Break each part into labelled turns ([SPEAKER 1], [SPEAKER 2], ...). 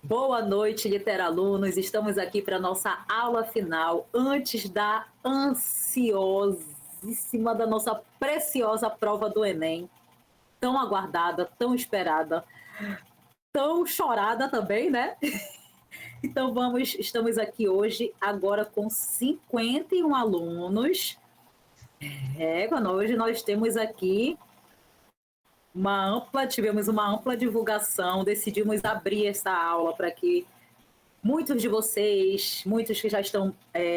[SPEAKER 1] Boa noite, literalunos. Estamos aqui para nossa aula final, antes da ansiosíssima, da nossa preciosa prova do Enem. Tão aguardada, tão esperada, tão chorada também, né? Então estamos aqui hoje, agora com 51 alunos. Hoje nós temos aqui tivemos uma ampla divulgação, decidimos abrir essa aula para que muitos de vocês, muitos que já estão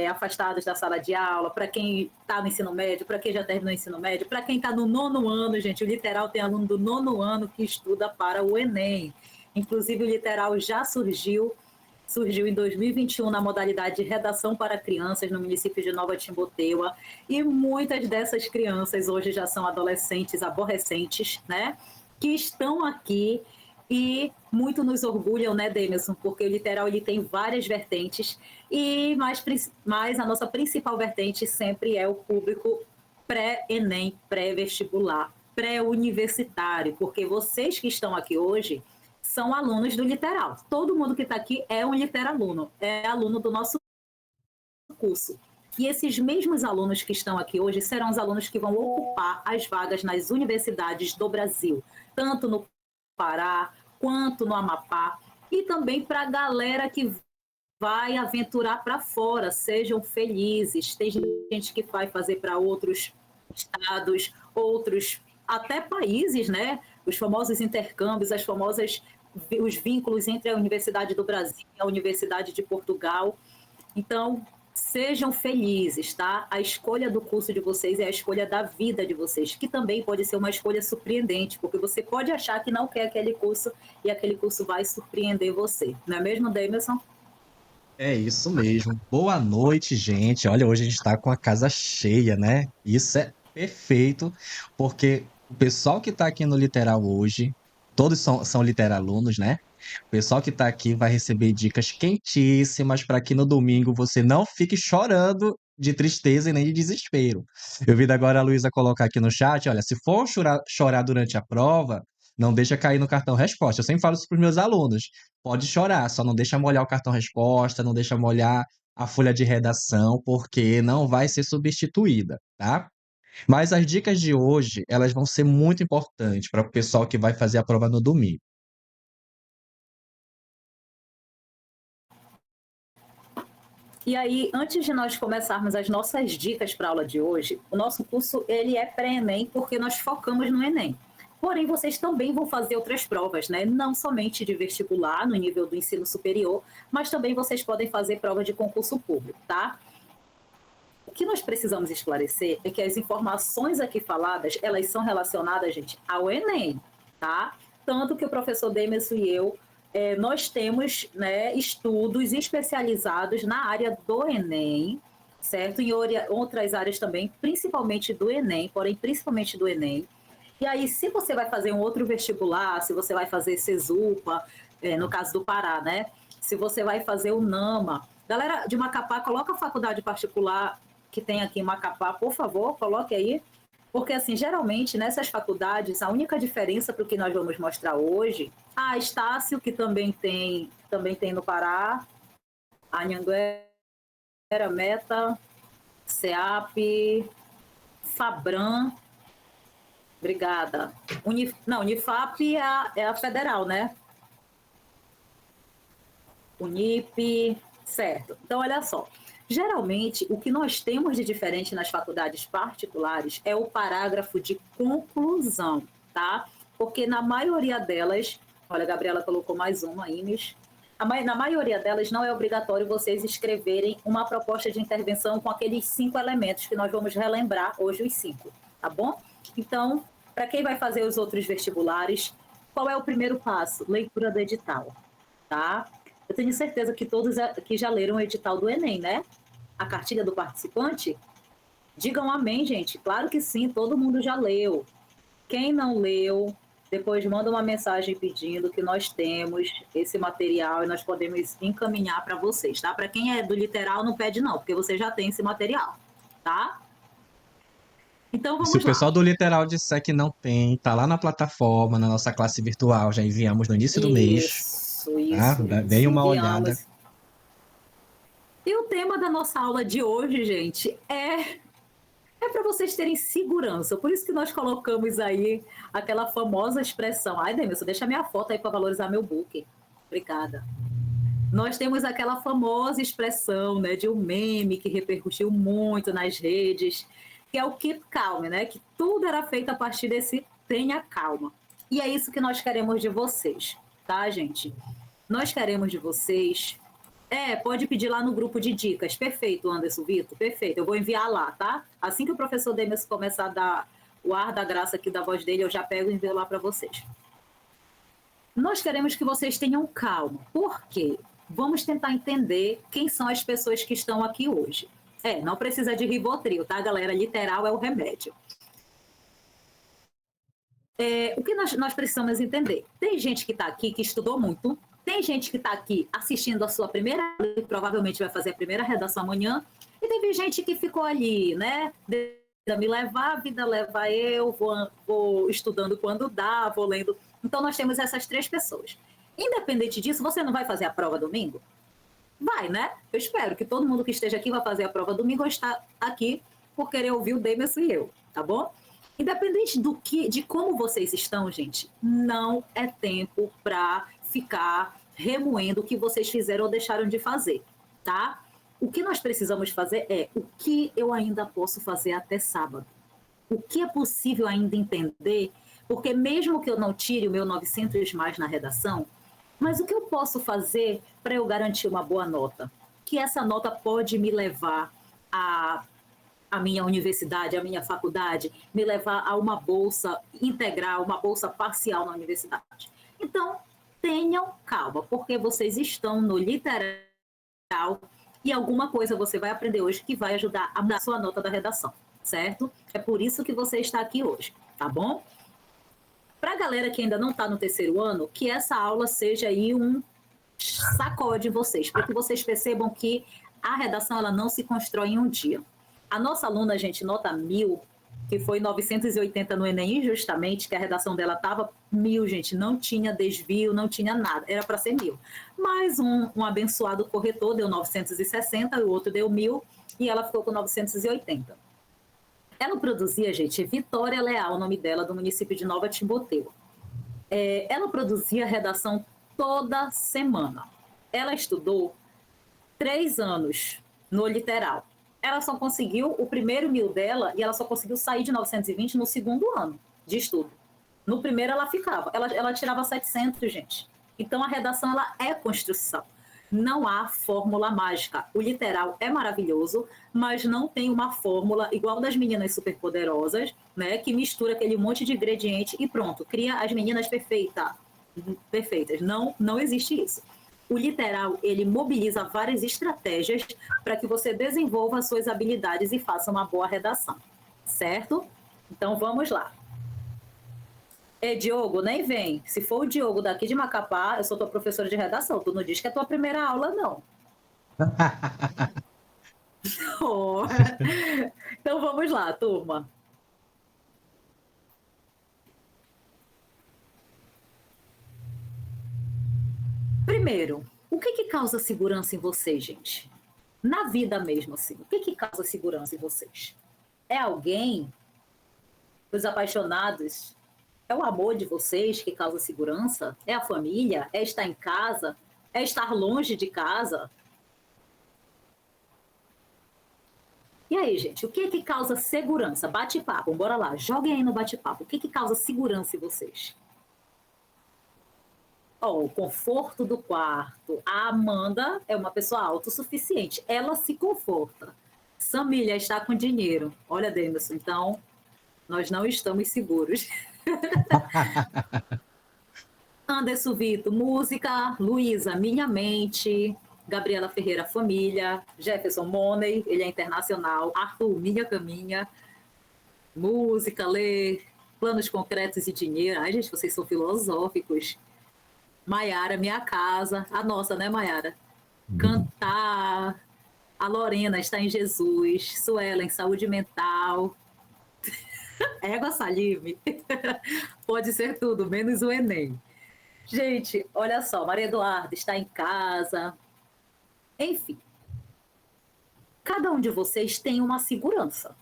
[SPEAKER 1] afastados da sala de aula, para quem está no ensino médio, para quem já terminou o ensino médio, para quem está no nono ano, gente, o Literal tem aluno do nono ano que estuda para o Enem. Inclusive, o Literal já surgiu em 2021 na modalidade de redação para crianças no município de Nova Timboteua, e muitas dessas crianças hoje já são adolescentes aborrecentes, né? Que estão aqui e muito nos orgulham, né, Demerson? Porque o Literal ele tem várias vertentes, mas a nossa principal vertente sempre é o público pré-ENEM, pré-vestibular, pré-universitário, porque vocês que estão aqui hoje são alunos do Literal. Todo mundo que está aqui é um literaluno, é aluno do nosso curso. E esses mesmos alunos que estão aqui hoje serão os alunos que vão ocupar as vagas nas universidades do Brasil, tanto no Pará quanto no Amapá, e também para a galera que vai aventurar para fora. Sejam felizes. Tem gente que vai fazer para outros estados, outros até países, né? Os famosos intercâmbios, os vínculos entre a Universidade do Brasil e a Universidade de Portugal. Então, sejam felizes, tá? A escolha do curso de vocês é a escolha da vida de vocês, que também pode ser uma escolha surpreendente, porque você pode achar que não quer aquele curso e aquele curso vai surpreender você. Não é mesmo, Demerson?
[SPEAKER 2] É isso mesmo. Boa noite, gente. Olha, hoje a gente está com a casa cheia, né? Isso é perfeito, porque o pessoal que está aqui no Literal hoje, todos são literalunos, né? O pessoal que está aqui vai receber dicas quentíssimas para que no domingo você não fique chorando de tristeza e nem de desespero. Eu vi agora a Luísa colocar aqui no chat, olha, se for chorar durante a prova, não deixa cair no cartão resposta. Eu sempre falo isso para os meus alunos. Pode chorar, só não deixa molhar o cartão resposta, não deixa molhar a folha de redação, porque não vai ser substituída, tá? Mas as dicas de hoje, elas vão ser muito importantes para o pessoal que vai fazer a prova no domingo.
[SPEAKER 1] E aí, antes de nós começarmos as nossas dicas para a aula de hoje, o nosso curso ele é pré-ENEM porque nós focamos no ENEM. Porém, vocês também vão fazer outras provas, né? Não somente de vestibular no nível do ensino superior, mas também vocês podem fazer prova de concurso público, tá? O que nós precisamos esclarecer é que as informações aqui faladas, elas são relacionadas, gente, ao Enem, tá? Tanto que o professor Demerson e eu, nós temos, né, estudos especializados na área do Enem, certo? Em outras áreas também, principalmente do Enem, porém principalmente do Enem. E aí, se você vai fazer um outro vestibular, se você vai fazer CESUPA, no caso do Pará, né? Se você vai fazer o NAMA. Galera de Macapá, coloca a faculdade particular que tem aqui em Macapá, por favor, coloque aí. Porque, assim, geralmente, nessas faculdades, a única diferença para o que nós vamos mostrar hoje, a Estácio, que também tem no Pará, a Anhanguera, Meta, CEAP, Fabran, obrigada. Unifap é a federal, né? Unip, certo. Então, olha só. Geralmente, o que nós temos de diferente nas faculdades particulares é o parágrafo de conclusão, tá? Porque na maioria delas, olha, a Gabriela colocou mais uma, Inês. Na maioria delas, não é obrigatório vocês escreverem uma proposta de intervenção com aqueles 5 elementos que nós vamos relembrar hoje, os 5, tá bom? Então, para quem vai fazer os outros vestibulares, qual é o primeiro passo? Leitura do edital, tá? Eu tenho certeza que todos aqui já leram o edital do Enem, né? A cartilha do participante? Digam amém, gente. Claro que sim, todo mundo já leu. Quem não leu, depois manda uma mensagem pedindo que nós temos esse material e nós podemos encaminhar para vocês, tá? Para quem é do literal, não pede não, porque você já tem esse material, tá? Então
[SPEAKER 2] E se o
[SPEAKER 1] vamos lá.
[SPEAKER 2] pessoal do Literal disser que não tem, tá lá na plataforma, na nossa classe virtual, já enviamos no início do mês. Ah,
[SPEAKER 1] Isso,
[SPEAKER 2] dei
[SPEAKER 1] isso,
[SPEAKER 2] uma olhada.
[SPEAKER 1] enviamos. E o tema da nossa aula de hoje, gente, é para vocês terem segurança. Por isso que nós colocamos aí aquela famosa expressão. Ai, Demerson, deixa minha foto aí para valorizar meu book. Obrigada. Nós temos aquela famosa expressão, né, de um meme que repercutiu muito nas redes, que é o keep calm, né? Que tudo era feito a partir desse tenha calma. E é isso que nós queremos de vocês, tá, gente? Nós queremos de vocês. Pode pedir lá no grupo de dicas. Perfeito, Anderson Vitor, perfeito. Eu vou enviar lá, tá? Assim que o professor Demerson começar a dar o ar da graça aqui da voz dele, eu já pego e envio lá para vocês. Nós queremos que vocês tenham calma. Por quê? Vamos tentar entender quem são as pessoas que estão aqui hoje. Não precisa de Rivotril, tá, galera? Literal é o remédio. O que nós precisamos entender? Tem gente que está aqui que estudou muito, tem gente que está aqui assistindo a sua primeira aula e provavelmente vai fazer a primeira redação amanhã, e teve gente que ficou ali, né? Vida me levar, a vida leva eu, vou estudando quando dá, vou lendo. Então nós temos essas 3 pessoas. Independente disso, você não vai fazer a prova domingo? Vai, né? Eu espero que todo mundo que esteja aqui vai fazer a prova domingo ou está aqui por querer ouvir o Demerson e eu, tá bom? Independente de como vocês estão, gente, não é tempo para ficar remoendo o que vocês fizeram ou deixaram de fazer, tá? O que nós precisamos fazer é o que eu ainda posso fazer até sábado. O que é possível ainda entender, porque mesmo que eu não tire o meu 900 mais na redação, mas o que eu posso fazer para eu garantir uma boa nota? Que essa nota pode me levar a minha universidade, a minha faculdade, me levar a uma bolsa integral, uma bolsa parcial na universidade. Então, tenham calma, porque vocês estão no literal e alguma coisa você vai aprender hoje que vai ajudar a mudar a sua nota da redação, certo? É por isso que você está aqui hoje, tá bom? Para a galera que ainda não está no terceiro ano, que essa aula seja aí um sacode em vocês, para que vocês percebam que a redação ela não se constrói em um dia. A nossa aluna, gente, nota 1000, que foi 980 no Enem, justamente, que a redação dela estava 1000, gente, não tinha desvio, não tinha nada, era para ser 1000. Mas um abençoado corretor deu 960, o outro deu 1000 e ela ficou com 980. Ela produzia, gente, Vitória Leal, o nome dela, do município de Nova Timboteu. Ela produzia redação toda semana. Ela estudou 3 anos no literal. Ela só conseguiu o primeiro 1000 dela e ela só conseguiu sair de 920 no segundo ano de estudo. No primeiro ela ficava, ela tirava 700, gente. Então a redação ela é construção. Não há fórmula mágica. O literal é maravilhoso, mas não tem uma fórmula igual das meninas superpoderosas, né, que mistura aquele monte de ingrediente e pronto, cria as meninas perfeitas. Não existe isso. O literal, ele mobiliza várias estratégias para que você desenvolva suas habilidades e faça uma boa redação, certo? Então, vamos lá. Diogo, nem vem. Se for o Diogo daqui de Macapá, eu sou tua professora de redação. Tu não diz que é tua primeira aula, não. Oh. Então, vamos lá, turma. Primeiro, o que causa segurança em vocês, gente? Na vida mesmo, assim, o que causa segurança em vocês? É alguém? Os apaixonados? É o amor de vocês que causa segurança? É a família? É estar em casa? É estar longe de casa? E aí, gente, o que causa segurança? Bate-papo, bora lá, joguem aí no bate-papo. O que causa segurança em vocês? O conforto do quarto. A Amanda é uma pessoa autossuficiente. Ela se conforta. Samília está com dinheiro. Olha, Demerson, então nós não estamos seguros. Anderson Vitor, música. Luísa, Minha Mente. Gabriela Ferreira, Família. Jefferson Money, ele é internacional. Arthur, Minha Caminha. Música, ler. Planos concretos e dinheiro. Ai, gente, vocês são filosóficos. Maiara, Minha Casa, a nossa, né, Maiara? Cantar, a Lorena está em Jesus, Suelen, saúde mental, Égua Salime, pode ser tudo, menos o Enem. Gente, olha só, Maria Eduarda está em casa. Enfim, cada um de vocês tem uma segurança,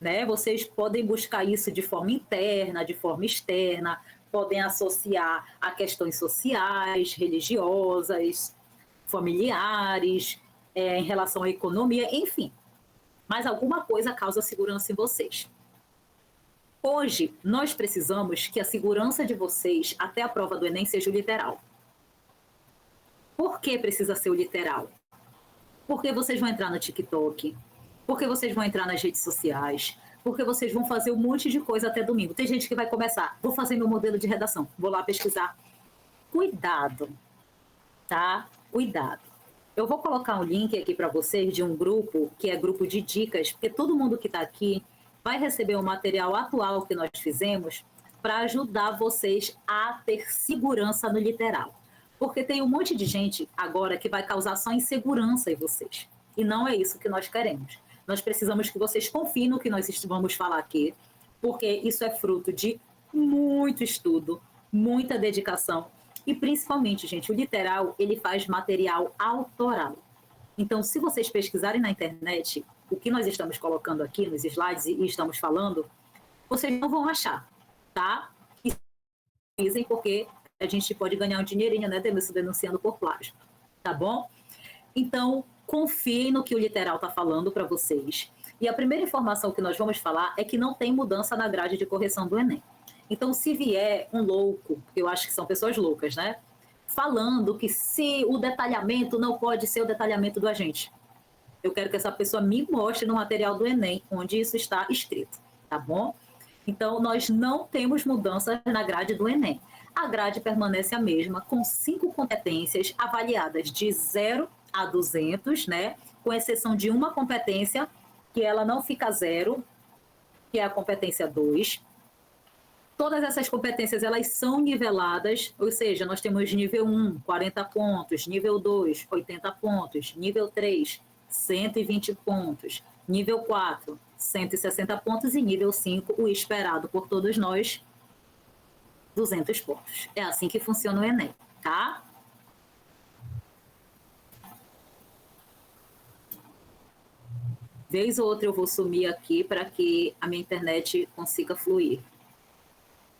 [SPEAKER 1] né? Vocês podem buscar isso de forma interna, de forma externa, podem associar a questões sociais, religiosas, familiares, em relação à economia, enfim. Mas alguma coisa causa segurança em vocês. Hoje, nós precisamos que a segurança de vocês até a prova do Enem seja o literal. Por que precisa ser o literal? Porque vocês vão entrar no TikTok, porque vocês vão entrar nas redes sociais, porque vocês vão fazer um monte de coisa até domingo. Tem gente que vai começar, vou fazer meu modelo de redação, vou lá pesquisar. Cuidado, tá? Cuidado. Eu vou colocar um link aqui para vocês de um grupo, que é grupo de dicas, porque todo mundo que está aqui vai receber o material atual que nós fizemos para ajudar vocês a ter segurança no literal. Porque tem um monte de gente agora que vai causar só insegurança em vocês. E não é isso que nós queremos. Nós precisamos que vocês confiem no que nós vamos falar aqui, porque isso é fruto de muito estudo, muita dedicação e principalmente, gente, o literal, ele faz material autoral. Então, se vocês pesquisarem na internet o que nós estamos colocando aqui nos slides e estamos falando, vocês não vão achar, tá? E dizem porque a gente pode ganhar um dinheirinho, né, Demerson, denunciando por plágio, tá bom? Então, confiem no que o literal está falando para vocês. E a primeira informação que nós vamos falar é que não tem mudança na grade de correção do Enem. Então, se vier um louco, eu acho que são pessoas loucas, né? Falando que se o detalhamento não pode ser o detalhamento do agente. Eu quero que essa pessoa me mostre no material do Enem, onde isso está escrito, tá bom? Então, nós não temos mudanças na grade do Enem. A grade permanece a mesma, com 5 competências avaliadas de 0 a 200, né? Com exceção de uma competência, que ela não fica 0, que é a competência 2. Todas essas competências, elas são niveladas, ou seja, nós temos nível 1, 40 pontos, nível 2, 80 pontos, nível 3, 120 pontos, nível 4, 160 pontos e nível 5, o esperado por todos nós, 200 pontos. É assim que funciona o Enem, tá? Vez ou outra eu vou sumir aqui para que a minha internet consiga fluir.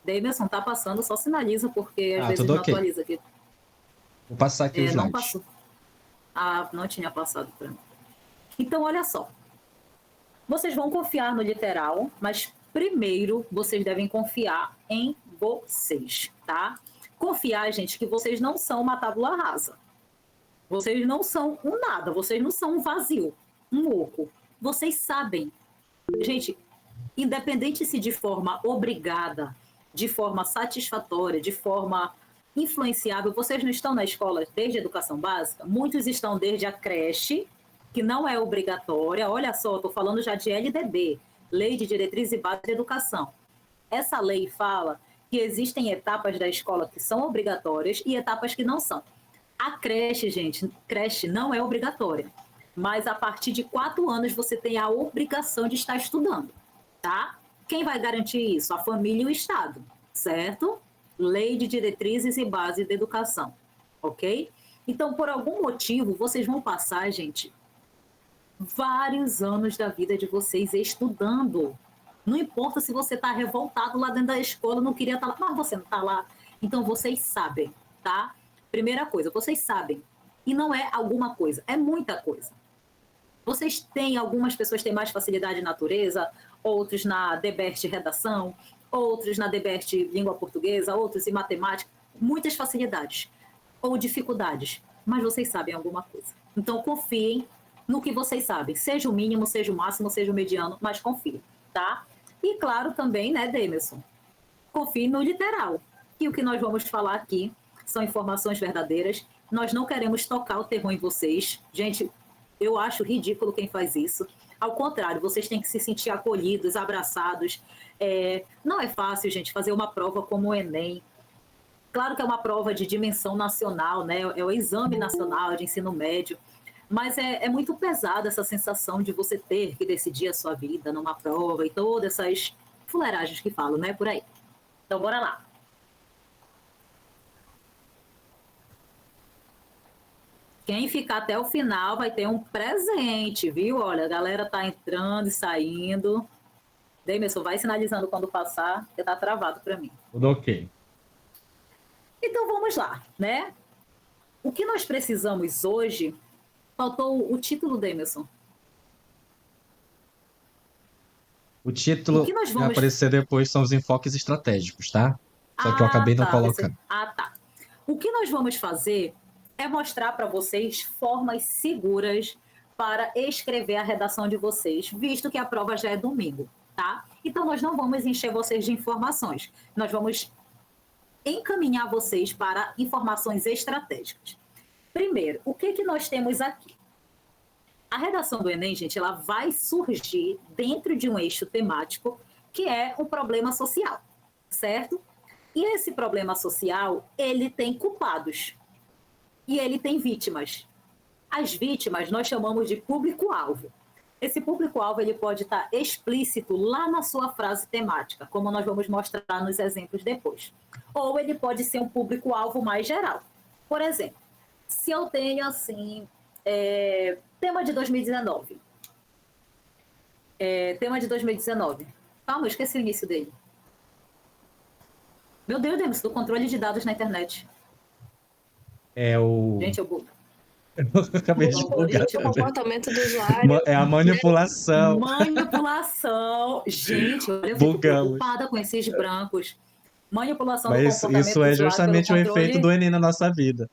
[SPEAKER 1] Demerson, tá passando, só sinaliza, porque às vezes não atualiza aqui.
[SPEAKER 2] Vou passar aqui os
[SPEAKER 1] não
[SPEAKER 2] slides.
[SPEAKER 1] passou. Ah, não tinha passado para mim. Então, olha só. Vocês vão confiar no literal, mas primeiro vocês devem confiar em vocês, tá? Confiar, gente, que vocês não são uma tábula rasa. Vocês não são um nada, vocês não são um vazio, um oco. Vocês sabem. Gente, independente se de forma obrigada, de forma satisfatória, de forma influenciável, vocês não estão na escola desde a educação básica? Muitos estão desde a creche, que não é obrigatória. Olha só, estou falando já de LDB, Lei de Diretriz e Base de Educação. Essa lei fala que existem etapas da escola que são obrigatórias e etapas que não são. A creche, gente, creche não é obrigatória, mas a partir de 4 anos você tem a obrigação de estar estudando, tá? Quem vai garantir isso? A família e o Estado, certo? Lei de Diretrizes e Base de Educação, ok? Então, por algum motivo, vocês vão passar, gente, vários anos da vida de vocês estudando. Não importa se você está revoltado lá dentro da escola, não queria estar lá, mas você não está lá. Então, vocês sabem, tá? Primeira coisa, vocês sabem. E não é alguma coisa, é muita coisa. Vocês têm, algumas pessoas têm mais facilidade em natureza, outros na DBERT redação, outros na DBERT língua portuguesa, outros em matemática, muitas facilidades ou dificuldades, mas vocês sabem alguma coisa. Então, confiem no que vocês sabem, seja o mínimo, seja o máximo, seja o mediano, mas confiem, tá? E claro também, né, Demerson, confie no literal. E o que nós vamos falar aqui são informações verdadeiras. Nós não queremos tocar o terror em vocês. Gente, eu acho ridículo quem faz isso. Ao contrário, vocês têm que se sentir acolhidos, abraçados. Não é fácil, gente, fazer uma prova como o Enem. Claro que é uma prova de dimensão nacional, né? É o exame nacional de ensino médio. Mas é muito pesada essa sensação de você ter que decidir a sua vida numa prova e todas essas fuleiragens que falam, né? Por aí. Então, bora lá. Quem ficar até o final vai ter um presente, viu? Olha, a galera tá entrando e saindo. Demerson, vai sinalizando quando passar, porque tá travado para mim.
[SPEAKER 2] Tudo ok.
[SPEAKER 1] Então vamos lá, né? O que nós precisamos hoje... Faltou o título, Demerson.
[SPEAKER 2] O título
[SPEAKER 1] O que nós
[SPEAKER 2] vai
[SPEAKER 1] vamos...
[SPEAKER 2] aparecer depois são os enfoques estratégicos, tá? Só que eu acabei não colocando.
[SPEAKER 1] Tá. O que nós vamos fazer é mostrar para vocês formas seguras para escrever a redação de vocês, visto que a prova já é domingo, tá? Então nós não vamos encher vocês de informações. Nós vamos encaminhar vocês para informações estratégicas. Primeiro, o que nós temos aqui? A redação do Enem, gente, ela vai surgir dentro de um eixo temático que é um problema social, certo? E esse problema social, ele tem culpados e ele tem vítimas. As vítimas nós chamamos de público-alvo. Esse público-alvo ele pode estar explícito lá na sua frase temática, como nós vamos mostrar nos exemplos depois. Ou ele pode ser um público-alvo mais geral. Por exemplo, se eu tenho assim, tema de 2019. Tema de 2019. Calma, eu esqueci o início dele. Meu Deus, do controle de dados na internet. Gente, eu bugo.
[SPEAKER 2] Eu acabei de bugar.
[SPEAKER 3] O comportamento do usuário.
[SPEAKER 2] É a manipulação.
[SPEAKER 1] Manipulação. Gente, eu fico preocupada com esses brancos. Manipulação do comportamento do usuário.
[SPEAKER 2] Mas isso é justamente o efeito do Enem na nossa vida.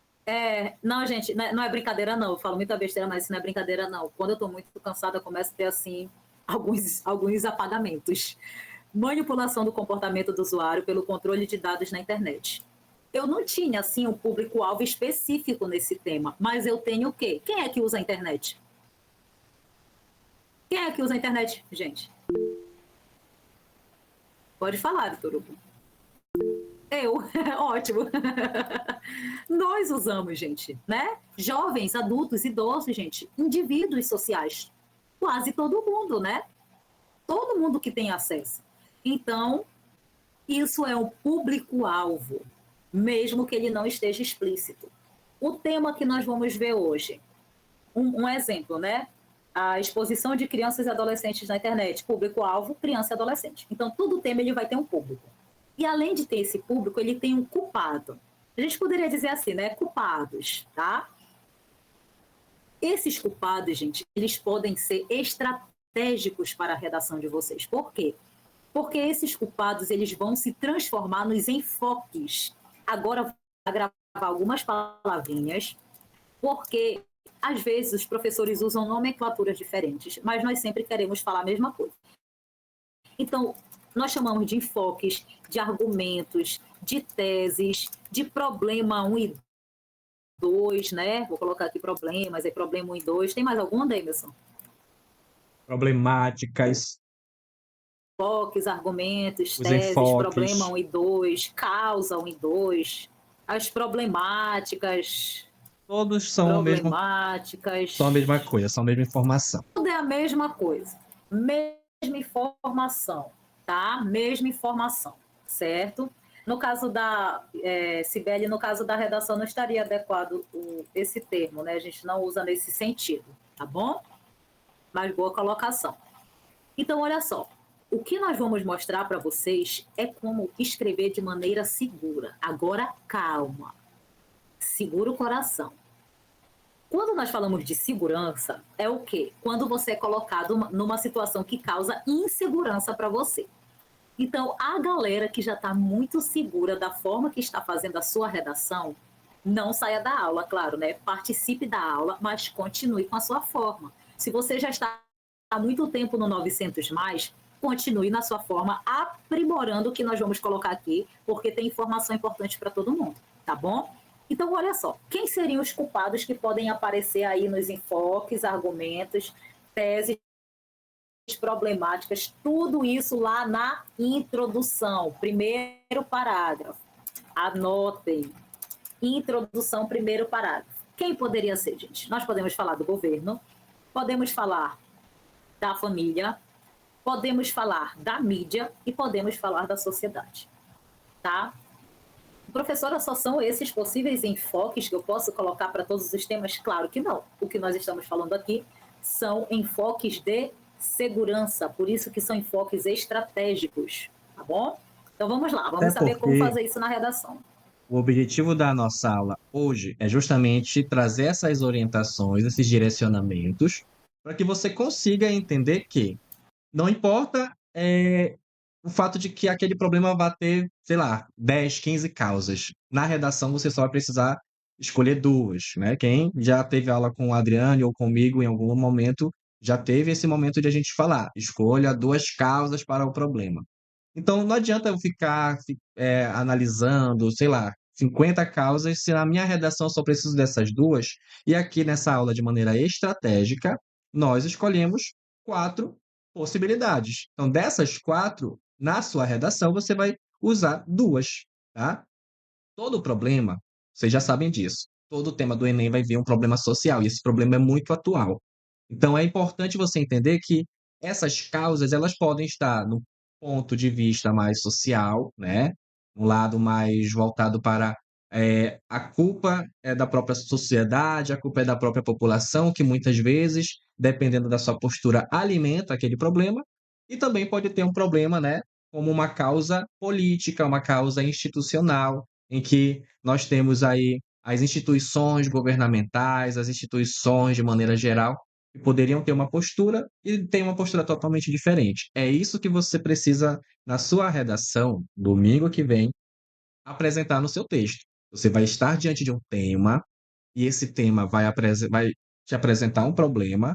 [SPEAKER 1] Não, gente, não é brincadeira, não. Eu falo muita besteira, mas isso não é brincadeira, não. Quando eu estou muito cansada, eu começo a ter, assim, alguns apagamentos. Manipulação do comportamento do usuário pelo controle de dados na internet. Eu não tinha, assim, um público-alvo específico nesse tema, mas eu tenho o quê? Quem é que usa a internet? Quem é que usa a internet, gente? Pode falar, Vitor Hugo. Eu, ótimo. Nós usamos, gente, né? Jovens, adultos, idosos, gente, indivíduos sociais. Quase todo mundo, né? Todo mundo que tem acesso. Então, isso é um público-alvo, mesmo que ele não esteja explícito. O tema que nós vamos ver hoje, um exemplo, né? A exposição de crianças e adolescentes na internet, público-alvo, criança e adolescente. Então, todo tema ele vai ter um público. E além de ter esse público, ele tem um culpado. A gente poderia dizer assim, né? Culpados, tá? Esses culpados, gente, eles podem ser estratégicos para a redação de vocês. Por quê? Porque esses culpados, eles vão se transformar nos enfoques. Agora, vou gravar algumas palavrinhas, porque às vezes os professores usam nomenclaturas diferentes, mas nós sempre queremos falar a mesma coisa. Então, nós chamamos de enfoques, de argumentos, de teses, de problema 1 e 2, né? Vou colocar aqui problemas, problema 1 e 2. Tem mais algum, Demerson?
[SPEAKER 2] Problemáticas.
[SPEAKER 1] Enfoques, argumentos, teses, problema 1 e 2, causa 1 e 2, as problemáticas.
[SPEAKER 2] Todos são
[SPEAKER 1] problemáticas.
[SPEAKER 2] São a mesma coisa, são a mesma informação.
[SPEAKER 1] Tudo é a mesma coisa. Mesma informação, tá? Mesma informação, certo? No caso da Cibele, no caso da redação, não estaria adequado esse termo, né? A gente não usa nesse sentido, tá bom? Mas boa colocação. Então, olha só. O que nós vamos mostrar para vocês é como escrever de maneira segura. Agora, calma. Segura o coração. Quando nós falamos de segurança, é o quê? Quando você é colocado numa situação que causa insegurança para você. Então, a galera que já está muito segura da forma que está fazendo a sua redação, não saia da aula, claro, né? Participe da aula, mas continue com a sua forma. Se você já está há muito tempo no 900+, continue na sua forma, aprimorando o que nós vamos colocar aqui, porque tem informação importante para todo mundo, tá bom? Então, olha só, quem seriam os culpados que podem aparecer aí nos enfoques, argumentos, teses, problemáticas, tudo isso lá na introdução, primeiro parágrafo. Anotem. Introdução, primeiro parágrafo. Quem poderia ser, gente? Nós podemos falar do governo, podemos falar da família, podemos falar da mídia e podemos falar da sociedade, tá? Professora, só são esses possíveis enfoques que eu posso colocar para todos os temas? Claro que não. O que nós estamos falando aqui são enfoques de segurança, por isso que são enfoques estratégicos, tá bom? Então vamos lá,
[SPEAKER 2] Até
[SPEAKER 1] vamos saber como
[SPEAKER 2] porque
[SPEAKER 1] fazer isso na redação.
[SPEAKER 2] o objetivo da nossa aula hoje é justamente trazer essas orientações, esses direcionamentos, para que você consiga entender que não importa o fato de que aquele problema vai ter, sei lá, 10, 15 causas. Na redação você só vai precisar escolher duas, né? Quem já teve aula com o Adriane ou comigo em algum momento, já teve esse momento de a gente falar, escolha duas causas para o problema. Então não adianta eu ficar analisando, sei lá, 50 causas, se na minha redação eu só preciso dessas duas, e aqui nessa aula de maneira estratégica, nós escolhemos 4 possibilidades. Então, dessas 4, na sua redação, você vai usar duas, tá? Todo problema, vocês já sabem disso, todo tema do Enem vai vir um problema social, e esse problema é muito atual. Então, é importante você entender que essas causas, elas podem estar no ponto de vista mais social, né? Um lado mais voltado para a culpa é da própria sociedade, a culpa é da própria população, que muitas vezes, dependendo da sua postura, alimenta aquele problema, e também pode ter um problema, né? Como uma causa política, uma causa institucional, em que nós temos aí as instituições governamentais, as instituições de maneira geral, que poderiam ter uma postura e tem uma postura totalmente diferente. É isso que você precisa, na sua redação, domingo que vem, apresentar no seu texto. Você vai estar diante de um tema, e esse tema vai te apresentar um problema,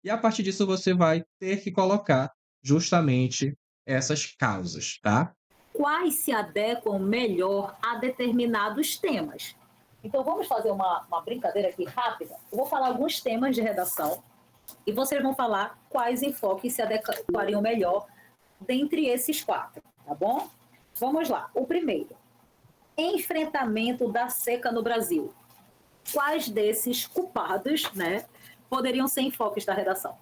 [SPEAKER 2] e a partir disso você vai ter que colocar justamente essas causas, tá?
[SPEAKER 1] Quais se adequam melhor a determinados temas? Então vamos fazer uma brincadeira aqui rápida. Eu vou falar alguns temas de redação e vocês vão falar quais enfoques se adequariam melhor dentre esses 4, tá bom? Vamos lá. O primeiro, enfrentamento da seca no Brasil. Quais desses culpados, né, poderiam ser enfoques da redação?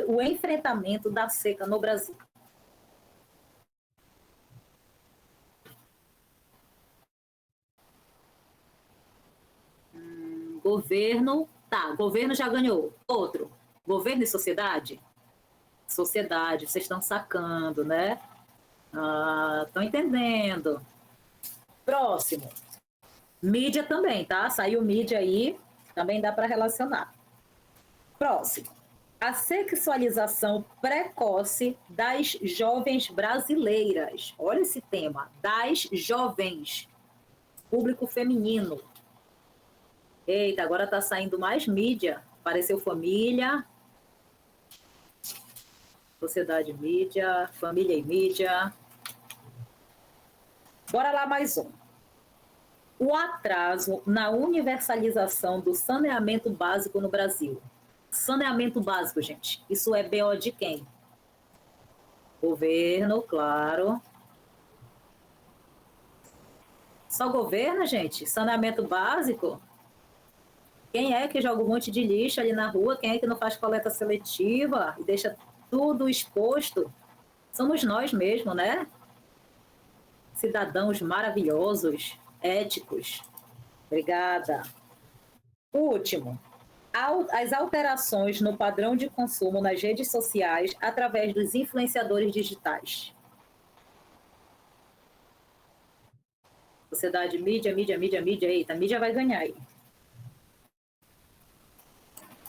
[SPEAKER 1] O enfrentamento da seca no Brasil. Governo, tá, governo já ganhou. Outro, governo e sociedade? Sociedade, vocês estão sacando, né? Estão entendendo. Próximo, mídia também, tá? Saiu mídia aí, também dá para relacionar. Próximo, a sexualização precoce das jovens brasileiras. Olha esse tema, das jovens, público feminino. Eita, agora tá saindo mais mídia. Apareceu família, sociedade mídia, família e mídia. Bora lá mais um. O atraso na universalização do saneamento básico no Brasil. Saneamento básico, gente. Isso é BO de quem? Governo, claro. Só governo, gente? Saneamento básico? Quem é que joga um monte de lixo ali na rua? Quem é que não faz coleta seletiva e deixa tudo exposto? Somos nós mesmos, né? Cidadãos maravilhosos, éticos. Obrigada. Último. As alterações no padrão de consumo nas redes sociais através dos influenciadores digitais. Sociedade, mídia, mídia, mídia, mídia. Eita, mídia vai ganhar aí.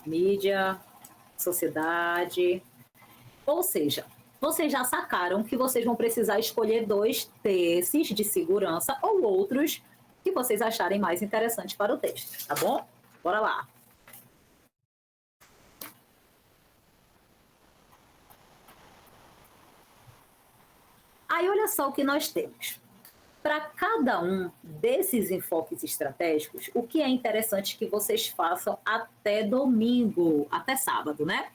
[SPEAKER 1] Mídia, sociedade. Ou seja, vocês já sacaram que vocês vão precisar escolher 2 desses de segurança ou outros que vocês acharem mais interessantes para o texto, tá bom? Bora lá. Aí olha só o que nós temos. Para cada um desses enfoques estratégicos, o que é interessante que vocês façam até domingo, até sábado, né?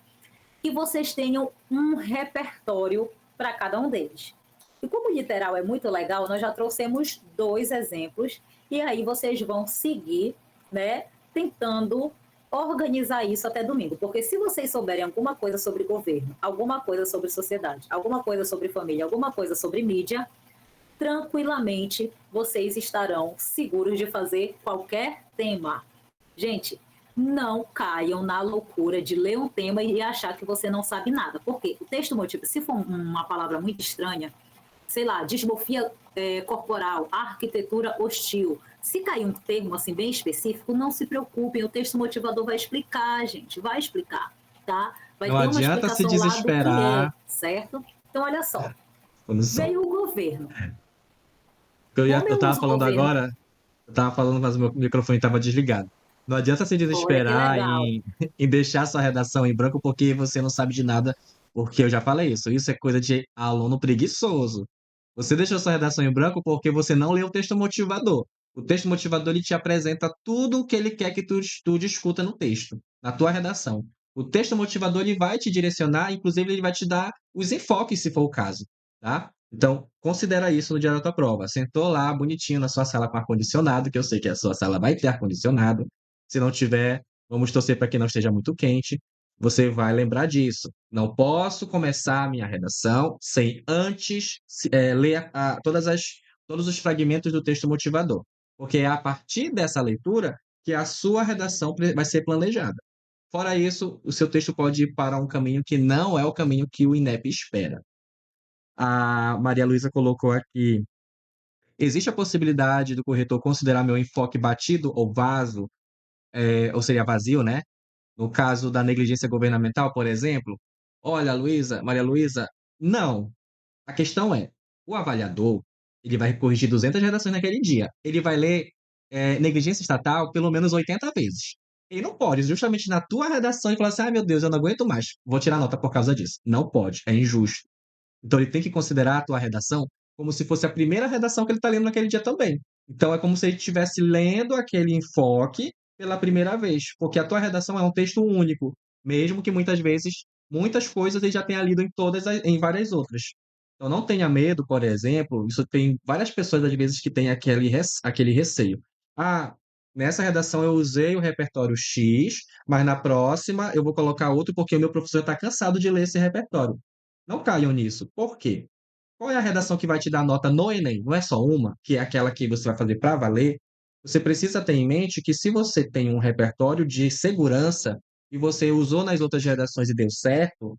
[SPEAKER 1] Que vocês tenham um repertório para cada um deles. E como o literal é muito legal, nós já trouxemos 2 exemplos e aí vocês vão seguir, né, tentando organizar isso até domingo. Porque se vocês souberem alguma coisa sobre governo, alguma coisa sobre sociedade, alguma coisa sobre família, alguma coisa sobre mídia, tranquilamente vocês estarão seguros de fazer qualquer tema. Gente, não caiam na loucura de ler um tema e achar que você não sabe nada. Porque o texto motivo, se for uma palavra muito estranha, sei lá, dismorfia corporal, arquitetura hostil. Se cair um termo assim bem específico, não se preocupem, o texto motivador vai explicar, gente, vai explicar, tá? Vai
[SPEAKER 2] Não
[SPEAKER 1] ter uma
[SPEAKER 2] adianta se
[SPEAKER 1] explicação lá do que
[SPEAKER 2] desesperar.
[SPEAKER 1] certo? Então, olha só,
[SPEAKER 2] Condição.
[SPEAKER 1] veio o governo. Como
[SPEAKER 2] Eu
[SPEAKER 1] eu
[SPEAKER 2] tava
[SPEAKER 1] uso o
[SPEAKER 2] falando
[SPEAKER 1] governo?
[SPEAKER 2] agora, eu tava falando, mas o meu microfone estava desligado. Não adianta se
[SPEAKER 1] Olha que
[SPEAKER 2] desesperar
[SPEAKER 1] legal.
[SPEAKER 2] em deixar sua redação em branco porque você não sabe de nada, porque eu já falei isso. Isso é coisa de aluno preguiçoso. Você deixou sua redação em branco porque você não leu o texto motivador. O texto motivador ele te apresenta tudo o que ele quer que tu discuta no texto, na tua redação. O texto motivador ele vai te direcionar, inclusive ele vai te dar os enfoques, se for o caso, tá? Então, considera isso no dia da tua prova. Sentou lá, bonitinho, na sua sala com ar-condicionado, que eu sei que a sua sala vai ter ar-condicionado. Se não tiver, vamos torcer para que não esteja muito quente. Você vai lembrar disso. Não posso começar a minha redação sem antes ler todos os fragmentos do texto motivador. Porque é a partir dessa leitura que a sua redação vai ser planejada. Fora isso, o seu texto pode ir para um caminho que não é o caminho que o INEP espera. A Maria Luísa colocou aqui: existe a possibilidade do corretor considerar meu enfoque batido ou vaso, ou seria vazio, né? No caso da negligência governamental, por exemplo? Olha, Luísa, Maria Luísa, não. A questão é, o avaliador, ele vai corrigir 200 redações naquele dia. Ele vai ler negligência estatal pelo menos 80 vezes. Ele não pode, justamente na tua redação, e falar assim: ah, meu Deus, eu não aguento mais, vou tirar nota por causa disso. Não pode, é injusto. Então ele tem que considerar a tua redação como se fosse a primeira redação que ele está lendo naquele dia também. Então é como se ele estivesse lendo aquele enfoque pela primeira vez, porque a tua redação é um texto único, mesmo que muitas vezes muitas coisas ele já tenha lido em várias outras. Então não tenha medo, por exemplo, isso tem várias pessoas às vezes que têm aquele receio. Ah, nessa redação eu usei o repertório X, mas na próxima eu vou colocar outro porque o meu professor está cansado de ler esse repertório. Não caiam nisso. Por quê? Qual é a redação que vai te dar nota no Enem? Não é só uma, que é aquela que você vai fazer para valer. Você precisa ter em mente que se você tem um repertório de segurança e você usou nas outras redações e deu certo,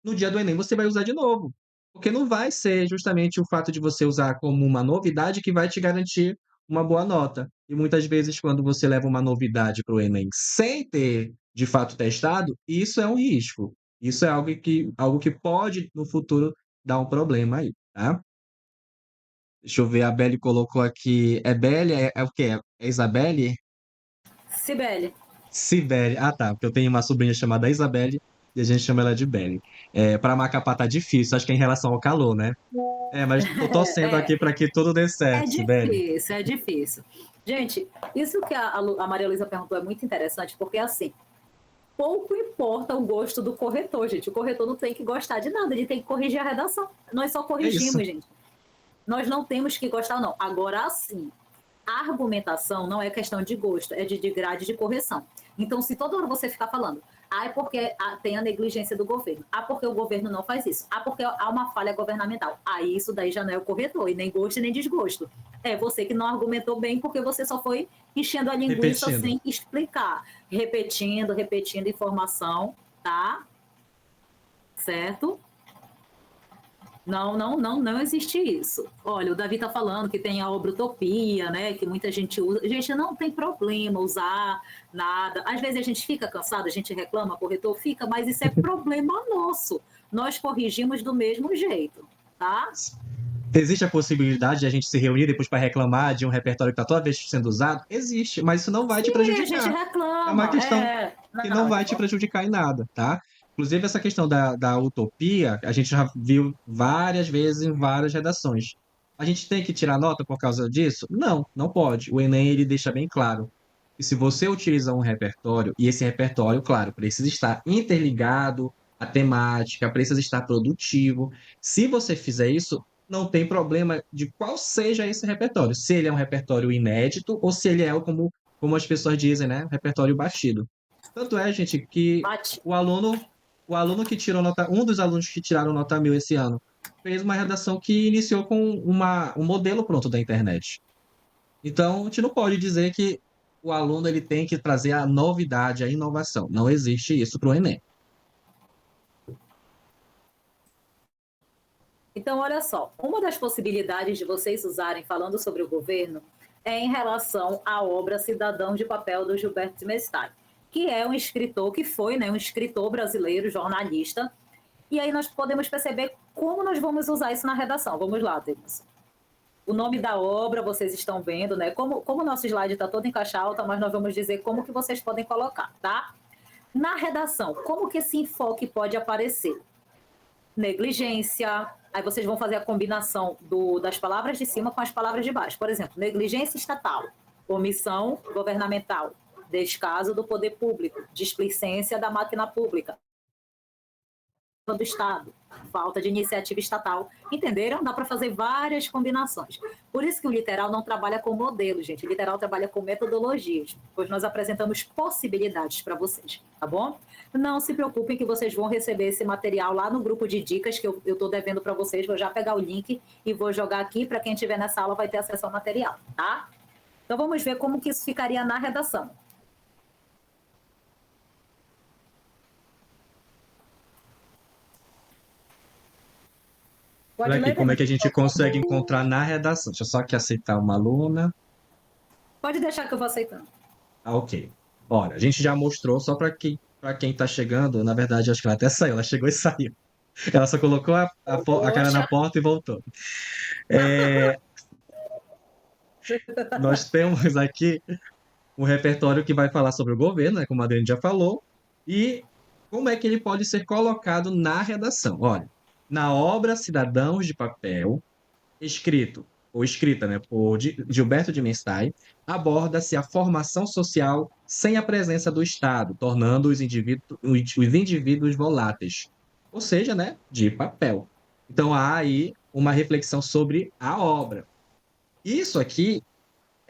[SPEAKER 2] no dia do Enem você vai usar de novo. Porque não vai ser justamente o fato de você usar como uma novidade que vai te garantir uma boa nota. E muitas vezes, quando você leva uma novidade para o Enem sem ter de fato testado, isso é um risco. Isso é algo que pode, no futuro, dar um problema aí, tá? Deixa eu ver, a Belle colocou aqui. É Belle? É o quê? É Isabelle?
[SPEAKER 1] Sibeli,
[SPEAKER 2] Cibele. Ah, tá. Porque eu tenho uma sobrinha chamada Isabelle e a gente chama ela de Belle. Para Macapá tá difícil, acho que é em relação ao calor, né? Mas tô torcendo aqui para que tudo dê
[SPEAKER 1] é
[SPEAKER 2] certo, Cibele.
[SPEAKER 1] difícil, é difícil. Gente, isso que a Maria Luísa perguntou é muito interessante, porque assim, pouco importa o gosto do corretor, gente. O corretor não tem que gostar de nada, ele tem que corrigir a redação. Nós só
[SPEAKER 2] É isso.
[SPEAKER 1] corrigimos, gente. Nós não temos que gostar, não. Agora, sim, a argumentação não é questão de gosto, é de grade de correção. Então, se toda hora você ficar falando, é porque tem a negligência do governo, porque o governo não faz isso, porque há uma falha governamental, aí isso daí já não é o corretor, e nem gosto e nem desgosto. É você que não argumentou bem porque você só foi enchendo a linguiça
[SPEAKER 2] Repetindo.
[SPEAKER 1] sem explicar, repetindo informação, tá? Certo? Não existe isso. Olha, o Davi está falando que tem a obra Utopia, né? Que muita gente usa. Gente, não tem problema usar nada. Às vezes a gente fica cansado, a gente reclama, corretor fica, mas isso é problema nosso. Nós corrigimos do mesmo jeito, tá?
[SPEAKER 2] Existe a possibilidade de a gente se reunir depois para reclamar de um repertório que está toda vez sendo usado? Existe, mas isso não vai te
[SPEAKER 1] Sim, a gente
[SPEAKER 2] prejudicar. É uma
[SPEAKER 1] reclama.
[SPEAKER 2] questão que não
[SPEAKER 1] Não,
[SPEAKER 2] vai te prejudicar em nada, tá? Inclusive, essa questão da utopia, a gente já viu várias vezes em várias redações. A gente tem que tirar nota por causa disso? Não, não pode. O Enem, ele deixa bem claro que se você utiliza um repertório, e esse repertório, claro, precisa estar interligado à temática, precisa estar produtivo. Se você fizer isso, não tem problema de qual seja esse repertório. Se ele é um repertório inédito ou se ele é, como as pessoas dizem, né, um repertório batido. Tanto é, gente, que
[SPEAKER 1] bate.
[SPEAKER 2] o aluno, o aluno que tirou nota, um dos alunos que tiraram nota 1000 esse ano, fez uma redação que iniciou com um modelo pronto da internet. Então, a gente não pode dizer que o aluno ele tem que trazer a novidade, a inovação. Não existe isso para o Enem.
[SPEAKER 1] Então, olha só, uma das possibilidades de vocês usarem falando sobre o governo é em relação à obra Cidadão de Papel do Gilberto de Mestai, que é um escritor, que foi, né, um escritor brasileiro, jornalista, e aí nós podemos perceber como nós vamos usar isso na redação. Vamos lá, Denis. O nome da obra, vocês estão vendo, né? Como o nosso slide está todo em caixa alta, mas nós vamos dizer como que vocês podem colocar, tá? Na redação, como que esse enfoque pode aparecer? Negligência, aí vocês vão fazer a combinação das palavras de cima com as palavras de baixo. Por exemplo, negligência estatal, omissão governamental, descaso do poder público, displicência da máquina pública, do Estado, falta de iniciativa estatal. Entenderam? Dá para fazer várias combinações. Por isso que o literal não trabalha com modelo, gente. O literal trabalha com metodologias, pois nós apresentamos possibilidades para vocês, tá bom? Não se preocupem que vocês vão receber esse material lá no grupo de dicas que eu estou devendo para vocês. Vou já pegar o link e vou jogar aqui para quem estiver nessa aula vai ter acesso ao material, tá? Então vamos ver como que isso ficaria na redação.
[SPEAKER 2] Olha aqui como é que a gente consegue encontrar na redação. Deixa eu só aqui aceitar uma aluna.
[SPEAKER 1] Pode deixar que eu vou aceitando.
[SPEAKER 2] Ah, ok. Bora, a gente já mostrou, só para quem está chegando, na verdade, acho que ela até saiu, ela chegou e saiu. Ela só colocou a cara na porta e voltou. Nós temos aqui um repertório que vai falar sobre o governo, né, como a Adriane já falou, e como é que ele pode ser colocado na redação. Olha, na obra Cidadãos de Papel, escrito, ou escrita, né, por Gilberto de Mestai, aborda-se a formação social sem a presença do Estado, tornando os indivíduos voláteis, ou seja, né, de papel. Então há aí uma reflexão sobre a obra. Isso aqui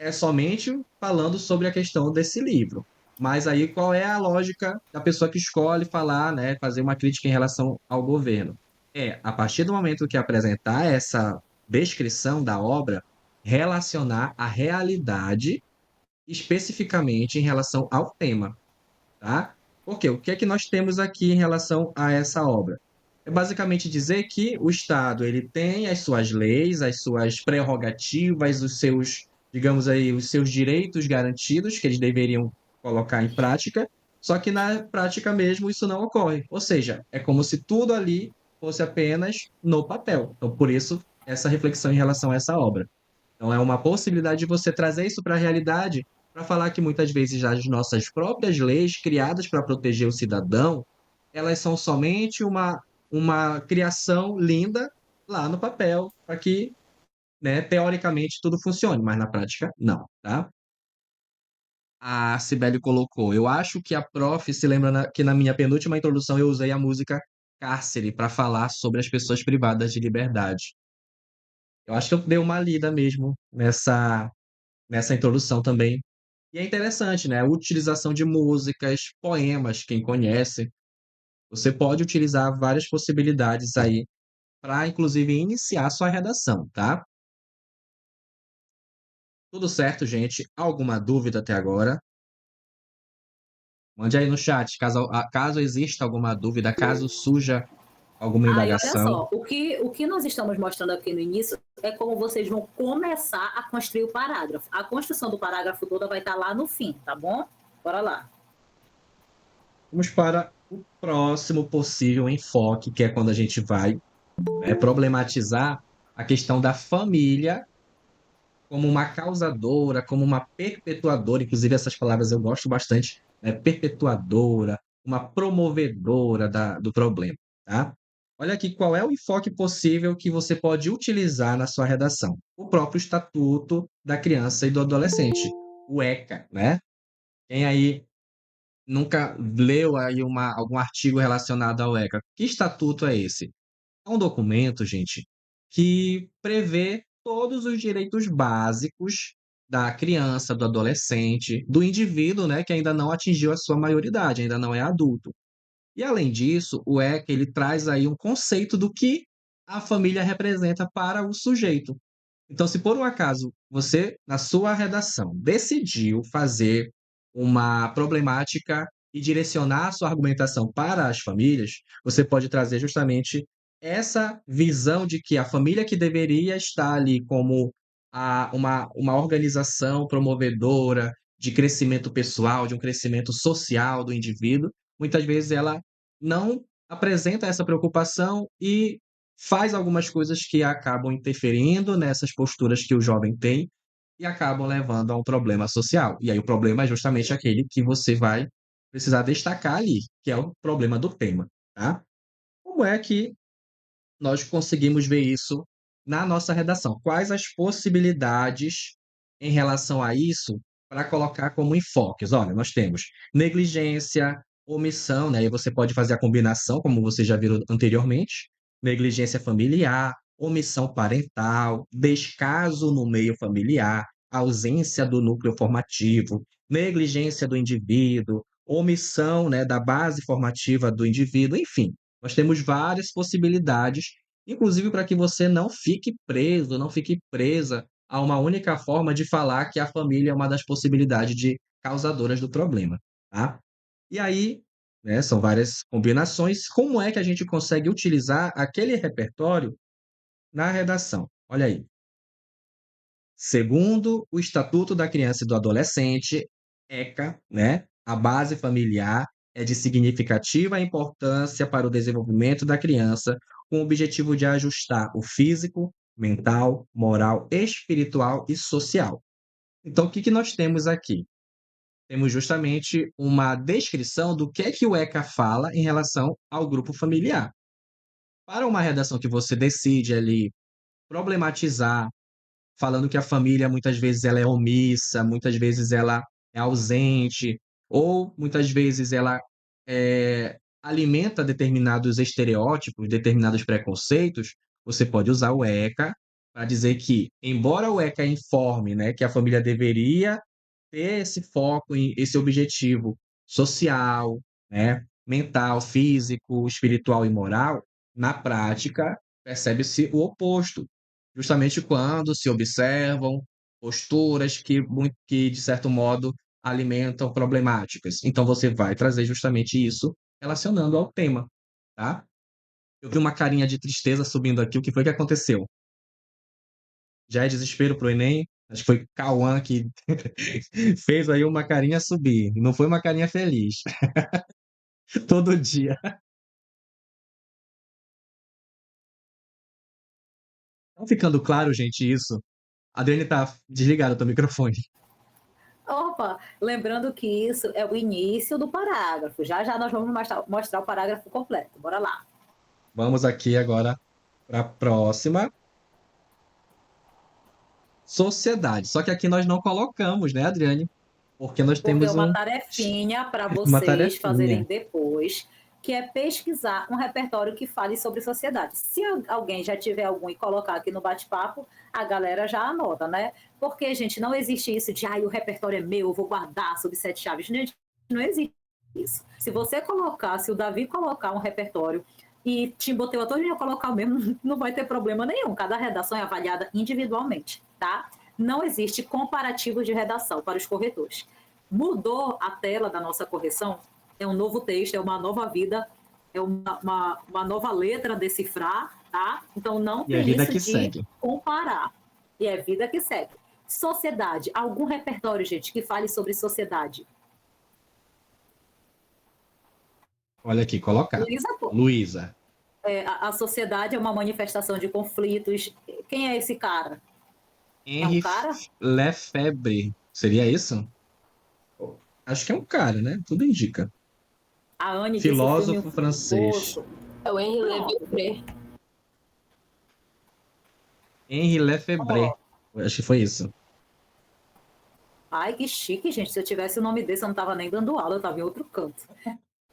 [SPEAKER 2] é somente falando sobre a questão desse livro. Mas aí qual é a lógica da pessoa que escolhe falar, né, fazer uma crítica em relação ao governo? É, a partir do momento que apresentar essa descrição da obra, relacionar a realidade especificamente em relação ao tema, tá? Porque o que é que nós temos aqui em relação a essa obra? É basicamente dizer que o Estado ele tem as suas leis, as suas prerrogativas, os seus, digamos aí, os seus direitos garantidos que eles deveriam colocar em prática, só que na prática mesmo isso não ocorre. Ou seja, é como se tudo ali fosse apenas no papel. Então, por isso, essa reflexão em relação a essa obra. Então, é uma possibilidade de você trazer isso para a realidade, para falar que muitas vezes as nossas próprias leis, criadas para proteger o cidadão, elas são somente uma criação linda lá no papel, para que, né, teoricamente tudo funcione, mas na prática não, tá? A Cibele colocou, eu acho que a prof se lembra que na minha penúltima introdução eu usei a música Cárcere para falar sobre as pessoas privadas de liberdade. Eu acho que eu dei uma lida mesmo nessa introdução também. E é interessante, né? A utilização de músicas, poemas, quem conhece. Você pode utilizar várias possibilidades aí para, inclusive, iniciar sua redação, tá? Tudo certo, gente? Alguma dúvida até agora? Mande aí no chat, caso exista alguma dúvida, caso surja alguma
[SPEAKER 1] Ah, e olha
[SPEAKER 2] indagação.
[SPEAKER 1] só, o que nós estamos mostrando aqui no início é como vocês vão começar a construir o parágrafo. A construção do parágrafo toda vai estar lá no fim, tá bom? Bora lá.
[SPEAKER 2] Vamos para o próximo possível enfoque, que é quando a gente vai, né, problematizar a questão da família como uma causadora, como uma perpetuadora, inclusive essas palavras eu gosto bastante, né? Perpetuadora, uma promovedora do problema, tá? Olha aqui qual é o enfoque possível que você pode utilizar na sua redação. O próprio Estatuto da Criança e do Adolescente, o ECA, né? Quem aí nunca leu aí algum artigo relacionado ao ECA? Que estatuto é esse? É um documento, gente, que prevê todos os direitos básicos da criança, do adolescente, do indivíduo, né, que ainda não atingiu a sua maioridade, ainda não é adulto. E além disso, o ECA ele traz aí um conceito do que a família representa para o sujeito. Então, se por um acaso você, na sua redação, decidiu fazer uma problemática e direcionar a sua argumentação para as famílias, você pode trazer justamente essa visão de que a família que deveria estar ali como uma organização promovedora de crescimento pessoal, de um crescimento social do indivíduo, muitas vezes ela não apresenta essa preocupação e faz algumas coisas que acabam interferindo nessas posturas que o jovem tem e acabam levando a um problema social. E aí o problema é justamente aquele que você vai precisar destacar ali, que é o problema do tema, tá? Como é que nós conseguimos ver isso na nossa redação? Quais as possibilidades em relação a isso para colocar como enfoques? Olha, nós temos negligência, omissão, né? E você pode fazer a combinação, como você já viu anteriormente, negligência familiar, omissão parental, descaso no meio familiar, ausência do núcleo formativo, negligência do indivíduo, omissão, né, da base formativa do indivíduo, enfim. Nós temos várias possibilidades, inclusive para que você não fique preso, não fique presa a uma única forma de falar que a família é uma das possibilidades de causadoras do problema, tá? E aí, né, são várias combinações. Como é que a gente consegue utilizar aquele repertório na redação? Olha aí. Segundo o Estatuto da Criança e do Adolescente, ECA, né, a base familiar é de significativa importância para o desenvolvimento da criança, com o objetivo de ajustar o físico, mental, moral, espiritual e social. Então, o que que nós temos aqui? Temos justamente uma descrição do que é que o ECA fala em relação ao grupo familiar. Para uma redação que você decide ali problematizar falando que a família muitas vezes ela é omissa, muitas vezes ela é ausente, ou muitas vezes ela alimenta determinados estereótipos, determinados preconceitos, você pode usar o ECA para dizer que, embora o ECA informe, né, que a família deveria ter esse foco em esse objetivo social, né, mental, físico, espiritual e moral, na prática, percebe-se o oposto. Justamente quando se observam posturas que, de certo modo, alimentam problemáticas. Então, você vai trazer justamente isso relacionando ao tema, tá? Eu vi uma carinha de tristeza subindo aqui. O que foi que aconteceu? Já é desespero pro Enem? Acho que foi Cauã que fez aí uma carinha subir. Não foi uma carinha feliz. Todo dia. Tá ficando claro, gente, isso? A Adriane tá desligado o teu microfone.
[SPEAKER 1] Opa, lembrando que isso é o início do parágrafo. Já já nós vamos mostrar o parágrafo completo. Bora lá.
[SPEAKER 2] Vamos aqui agora para a próxima. Sociedade. Só que aqui nós não colocamos, né, Adriane? Porque nós
[SPEAKER 1] Porque é
[SPEAKER 2] temos
[SPEAKER 1] uma tarefinha para
[SPEAKER 2] uma
[SPEAKER 1] vocês fazerem
[SPEAKER 2] tarefinha.
[SPEAKER 1] depois, que é pesquisar um repertório que fale sobre sociedade. Se alguém já tiver algum e colocar aqui no bate-papo, a galera já anota, né? Porque, gente, não existe isso de, o repertório é meu, eu vou guardar sob 7 chaves. Gente, não existe isso. Se você colocar, se o Davi colocar um repertório e Timboteua todo dia colocar o mesmo, não vai ter problema nenhum. Cada redação é avaliada individualmente, tá? Não existe comparativo de redação para os corretores. Mudou a tela da nossa correção, é um novo texto, é uma nova vida, é uma nova letra a decifrar, tá? Então não
[SPEAKER 2] E é
[SPEAKER 1] tem
[SPEAKER 2] vida
[SPEAKER 1] isso
[SPEAKER 2] que
[SPEAKER 1] de
[SPEAKER 2] segue.
[SPEAKER 1] comparar. E é vida que segue. Sociedade, algum repertório, gente, que fale sobre sociedade?
[SPEAKER 2] Olha aqui, colocado.
[SPEAKER 1] Luísa, pô.
[SPEAKER 2] Luísa.
[SPEAKER 1] A sociedade é uma manifestação de conflitos. Quem é esse cara? É um
[SPEAKER 2] Henri
[SPEAKER 1] cara?
[SPEAKER 2] Lefebvre. Seria isso? Acho que é um cara, né? Tudo indica.
[SPEAKER 1] A Anne disse filme
[SPEAKER 2] Filósofo
[SPEAKER 1] O
[SPEAKER 2] francês.
[SPEAKER 1] Poço.
[SPEAKER 3] É o Henri
[SPEAKER 1] Pronto.
[SPEAKER 3] Lefebvre.
[SPEAKER 2] Henri Lefebvre. Acho que foi isso.
[SPEAKER 1] Ai, que chique, gente. Se eu tivesse o nome desse, eu não tava nem dando aula, eu tava em outro canto.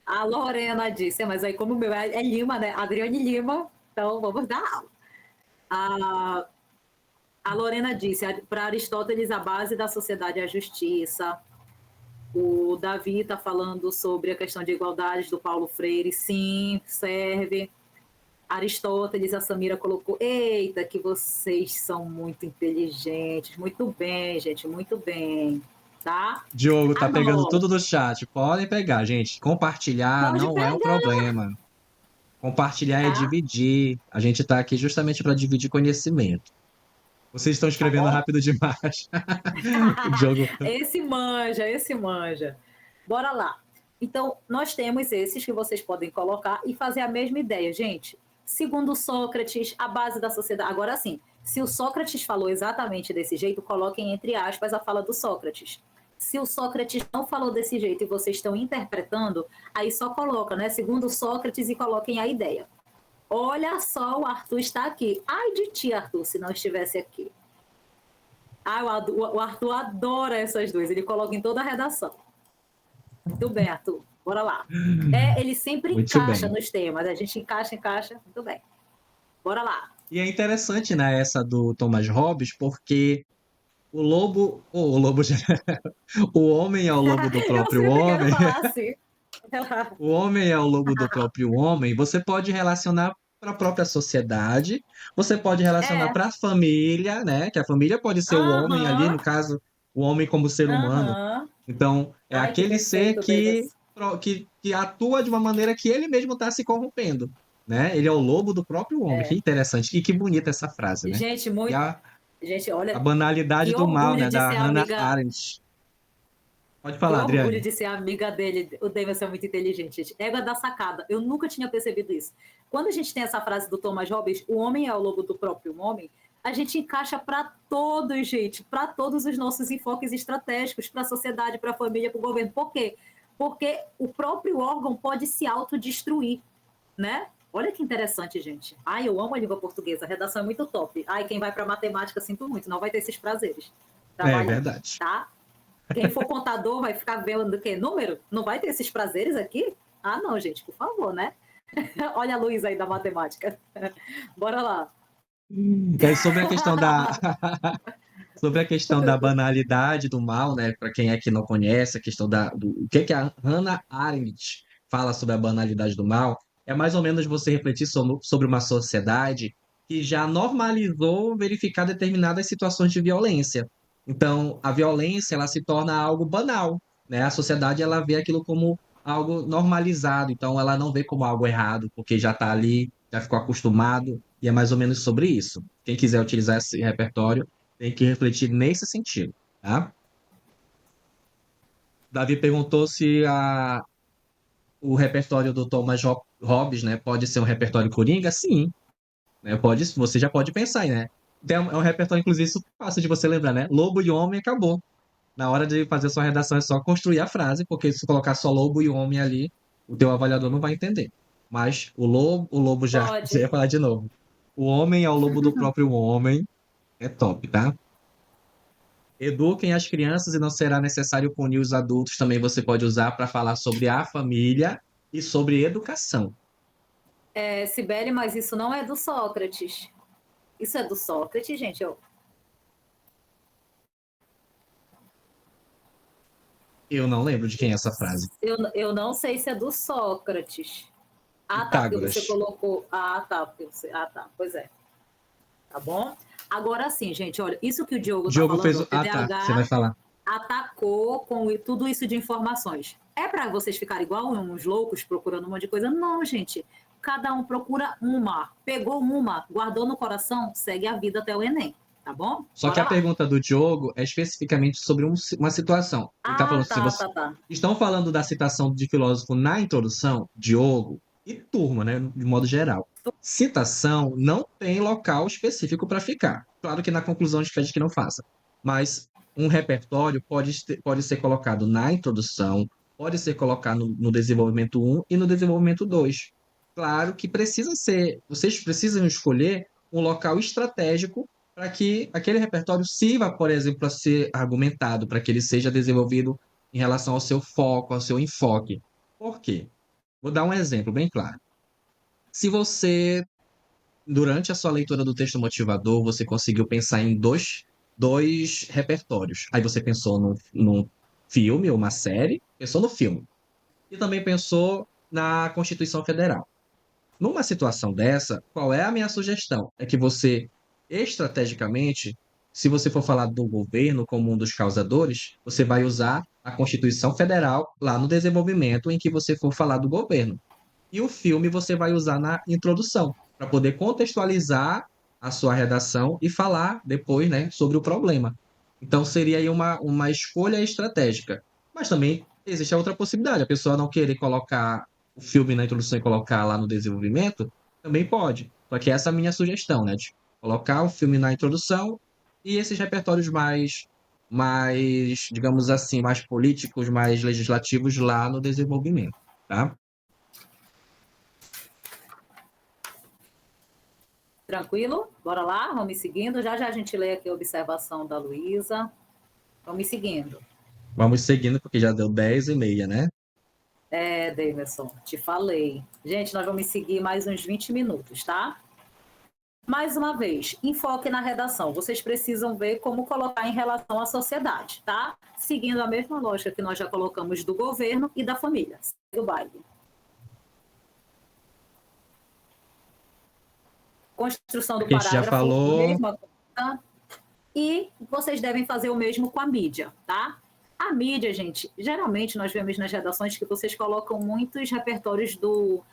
[SPEAKER 1] A Lorena disse, mas aí como o meu é Lima, né? Adriane Lima, então vamos dar aula. A Lorena disse, para Aristóteles, a base da sociedade é a justiça. O Davi está falando sobre a questão de igualdade do Paulo Freire. Sim, serve. Aristóteles, a Samira colocou, eita, que vocês são muito inteligentes. Muito bem, gente, muito bem. Tá?
[SPEAKER 2] Diogo tá pegando
[SPEAKER 1] Anota.
[SPEAKER 2] tudo do chat. Podem pegar, gente. Compartilhar
[SPEAKER 1] Pode
[SPEAKER 2] não é um
[SPEAKER 1] pegar,
[SPEAKER 2] problema. Compartilhar é
[SPEAKER 1] tá?
[SPEAKER 2] dividir. A gente tá aqui justamente para dividir conhecimento. Vocês estão
[SPEAKER 1] Tá
[SPEAKER 2] escrevendo
[SPEAKER 1] bom?
[SPEAKER 2] rápido demais. O Diogo.
[SPEAKER 1] Esse manja, esse manja. Bora lá. Então, nós temos esses que vocês podem colocar e fazer a mesma ideia, gente. Segundo Sócrates, a base da sociedade. Agora sim, se o Sócrates falou exatamente desse jeito, coloquem entre aspas a fala do Sócrates. Se o Sócrates não falou desse jeito e vocês estão interpretando, aí só coloca, né? Segundo Sócrates e coloquem a ideia. Olha só, o Arthur está aqui. Ai de ti, Arthur, se não estivesse aqui. Ah, o Arthur adora essas duas. Ele coloca em toda a redação. Muito bem, Arthur. Bora lá. Ele sempre
[SPEAKER 2] Muito
[SPEAKER 1] encaixa
[SPEAKER 2] bem.
[SPEAKER 1] nos temas. A gente encaixa, encaixa. Muito bem. Bora lá.
[SPEAKER 2] E é interessante, né, essa do Thomas Hobbes, porque o lobo já, o homem é o lobo do
[SPEAKER 1] Eu
[SPEAKER 2] próprio
[SPEAKER 1] sempre quero
[SPEAKER 2] homem,
[SPEAKER 1] falar assim.
[SPEAKER 2] o homem é o lobo do próprio homem. Você pode relacionar para a própria sociedade, você pode relacionar
[SPEAKER 1] É.
[SPEAKER 2] para a família, né? Que a família pode ser o homem ali,
[SPEAKER 1] Aham.
[SPEAKER 2] no caso, o homem como ser humano.
[SPEAKER 1] Aham.
[SPEAKER 2] Então, é
[SPEAKER 1] Ai, que
[SPEAKER 2] aquele ser
[SPEAKER 1] perfeito, Davis.
[SPEAKER 2] que atua de uma maneira que ele mesmo está se corrompendo, né? Ele é o lobo do próprio homem. Que
[SPEAKER 1] É.
[SPEAKER 2] interessante. E que bonita essa frase, né?
[SPEAKER 1] Gente,
[SPEAKER 2] E
[SPEAKER 1] muito. Gente,
[SPEAKER 2] a
[SPEAKER 1] olha,
[SPEAKER 2] banalidade
[SPEAKER 1] que
[SPEAKER 2] do mal,
[SPEAKER 1] orgulho
[SPEAKER 2] né?
[SPEAKER 1] de
[SPEAKER 2] Da
[SPEAKER 1] ser
[SPEAKER 2] Hannah
[SPEAKER 1] amiga.
[SPEAKER 2] Arendt. Pode
[SPEAKER 1] Que
[SPEAKER 2] falar,
[SPEAKER 1] orgulho
[SPEAKER 2] Adriane.
[SPEAKER 1] de ser amiga dele. O Davidson é muito inteligente, gente. Égua da sacada. Eu nunca tinha percebido isso. Quando a gente tem essa frase do Thomas Hobbes, o homem é o lobo do próprio homem, a gente encaixa para todos, gente, para todos os nossos enfoques estratégicos, para a sociedade, para a família, para o governo. Por quê? Porque o próprio órgão pode se autodestruir, né? Olha que interessante, gente. Ai, eu amo a língua portuguesa, a redação é muito top. Ai, quem vai para matemática, sinto muito, não vai ter esses prazeres.
[SPEAKER 2] É
[SPEAKER 1] Trabalhando,
[SPEAKER 2] verdade.
[SPEAKER 1] tá? Quem for contador vai ficar vendo o quê? Número? Não vai ter esses prazeres aqui? Ah, não, gente, por favor, né? Olha a luz aí da matemática. Bora lá.
[SPEAKER 2] É sobre a questão da sobre a questão da banalidade do mal, né? Para quem é que não conhece, a questão do o que a Hannah Arendt fala sobre a banalidade do mal, é mais ou menos você refletir sobre uma sociedade que já normalizou verificar determinadas situações de violência. Então, a violência ela se torna algo banal, né? A sociedade ela vê aquilo como algo normalizado, então ela não vê como algo errado, porque já está ali, já ficou acostumado, e é mais ou menos sobre isso. Quem quiser utilizar esse repertório tem que refletir nesse sentido, tá? Davi perguntou se o repertório do Thomas Hobbes, né, pode ser um repertório coringa? Sim, né? Pode, você já pode pensar, né? É um repertório, inclusive, super fácil de você lembrar, né? Lobo e homem acabou. Na hora de fazer sua redação é só construir a frase, porque se colocar só lobo e homem ali, o teu avaliador não vai entender. Mas o lobo já
[SPEAKER 1] Pode.
[SPEAKER 2] ia falar de novo. O homem é o lobo do próprio homem, é top, tá? Eduquem as crianças e não será necessário punir os adultos. Também você pode usar para falar sobre a família e sobre educação.
[SPEAKER 1] Sibeli, mas isso não é do Sócrates. Isso é do Sócrates, gente.
[SPEAKER 2] Eu não lembro de quem é essa frase.
[SPEAKER 1] Eu não sei se é do Sócrates. Ah, tá, porque você
[SPEAKER 2] Pitágoras.
[SPEAKER 1] colocou. Ah, tá, porque você. Ah, tá, pois é. Tá bom? Agora sim, gente, olha, isso que o Diogo tá
[SPEAKER 2] Diogo fez
[SPEAKER 1] falando,
[SPEAKER 2] o.
[SPEAKER 1] o
[SPEAKER 2] Ah, tá. Você vai
[SPEAKER 1] TDAH
[SPEAKER 2] falar.
[SPEAKER 1] atacou com tudo isso de informações. É para vocês ficarem igual uns loucos procurando um monte de coisa? Não, gente. Cada um procura uma. Pegou uma, guardou no coração, segue a vida até o Enem. Tá bom?
[SPEAKER 2] Só que
[SPEAKER 1] Bora
[SPEAKER 2] a
[SPEAKER 1] lá.
[SPEAKER 2] pergunta do Diogo é especificamente sobre uma situação. Ele está falando
[SPEAKER 1] Ah,
[SPEAKER 2] se
[SPEAKER 1] tá,
[SPEAKER 2] você
[SPEAKER 1] tá, tá.
[SPEAKER 2] estão falando da citação de filósofo na introdução, Diogo e turma, né, de modo geral. Citação não tem local específico para ficar. Claro que na conclusão a gente pede que não faça. Mas um repertório pode ser colocado na introdução, pode ser colocado no desenvolvimento um e no desenvolvimento 2. Claro que precisa ser, vocês precisam escolher um local estratégico para que aquele repertório sirva, por exemplo, a ser argumentado, para que ele seja desenvolvido em relação ao seu foco, ao seu enfoque. Por quê? Vou dar um exemplo bem claro. Se você, durante a sua leitura do texto motivador, você conseguiu pensar em dois repertórios. Aí você pensou num filme ou uma série, pensou no filme. E também pensou na Constituição Federal. Numa situação dessa, qual é a minha sugestão? É que você, estrategicamente, se você for falar do governo como um dos causadores, você vai usar a Constituição Federal lá no desenvolvimento em que você for falar do governo. E o filme você vai usar na introdução, para poder contextualizar a sua redação e falar depois, né, sobre o problema. Então seria aí uma escolha estratégica. Mas também existe a outra possibilidade, a pessoa não querer colocar o filme na introdução e colocar lá no desenvolvimento, também pode. Só que essa é a minha sugestão, né, de colocar o filme na introdução e esses repertórios mais, digamos assim, mais políticos, mais legislativos lá no desenvolvimento, tá?
[SPEAKER 1] Tranquilo? Bora lá, vamos me seguindo. Já já a gente lê aqui a observação da Luísa. Vamos me seguindo.
[SPEAKER 2] Vamos seguindo, porque já deu 10h30, né?
[SPEAKER 1] Davidson, te falei. Gente, nós vamos seguir mais uns 20 minutos, tá? Mais uma vez, enfoque na redação. Vocês precisam ver como colocar em relação à sociedade, tá? Seguindo a mesma lógica que nós já colocamos do governo e da família. Segue o baile. Construção do
[SPEAKER 2] Que a gente já
[SPEAKER 1] parágrafo,
[SPEAKER 2] falou.
[SPEAKER 1] mesma coisa. E vocês devem fazer o mesmo com a mídia, tá? A mídia, gente, geralmente nós vemos nas redações que vocês colocam muitos repertórios do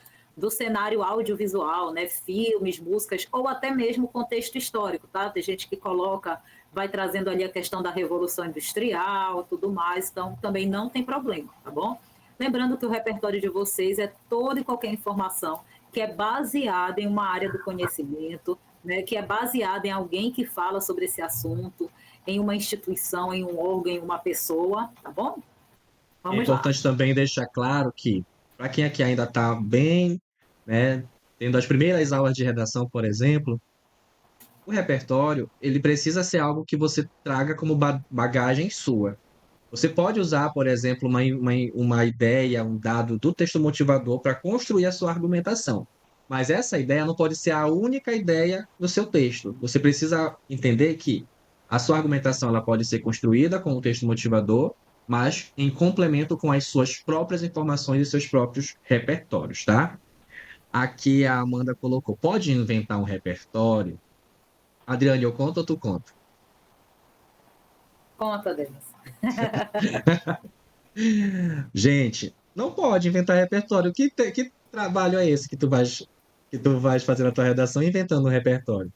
[SPEAKER 1] cenário audiovisual, né? Filmes, músicas, ou até mesmo contexto histórico, tá? Tem gente que coloca, vai trazendo ali a questão da Revolução Industrial, tudo mais, então também não tem problema, tá bom? Lembrando que o repertório de vocês é toda e qualquer informação que é baseada em uma área do conhecimento, né? Que é baseada em alguém que fala sobre esse assunto, em uma instituição, em um órgão, em uma pessoa, tá bom?
[SPEAKER 2] É
[SPEAKER 1] Vamos lá.
[SPEAKER 2] importante também deixar claro que, para quem aqui ainda está bem, né, tendo as primeiras aulas de redação, por exemplo, o repertório, ele precisa ser algo que você traga como bagagem sua. Você pode usar, por exemplo, uma ideia, um dado do texto motivador para construir a sua argumentação. Mas essa ideia não pode ser a única ideia do seu texto. Você precisa entender que a sua argumentação ela pode ser construída com o texto motivador, mas em complemento com as suas próprias informações e seus próprios repertórios, tá? Aqui a Amanda colocou: pode inventar um repertório? Adriane, eu conto ou tu conta?
[SPEAKER 1] Conta, Denis.
[SPEAKER 2] Gente, não pode inventar repertório. Que trabalho é esse que tu vais fazer na tua redação inventando um repertório?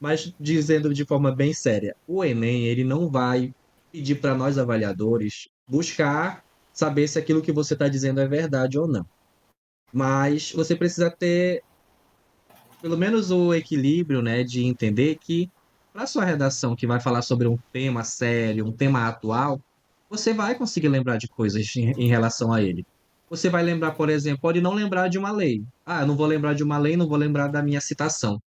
[SPEAKER 2] Mas dizendo de forma bem séria, o Enem, ele não vai pedir para nós avaliadores buscar saber se aquilo que você está dizendo é verdade ou não. Mas você precisa ter pelo menos o equilíbrio, né, de entender que para sua redação que vai falar sobre um tema sério, um tema atual, você vai conseguir lembrar de coisas em relação a ele. Você vai lembrar, por exemplo, pode não lembrar de uma lei. Ah, eu não vou lembrar de uma lei, não vou lembrar da minha citação.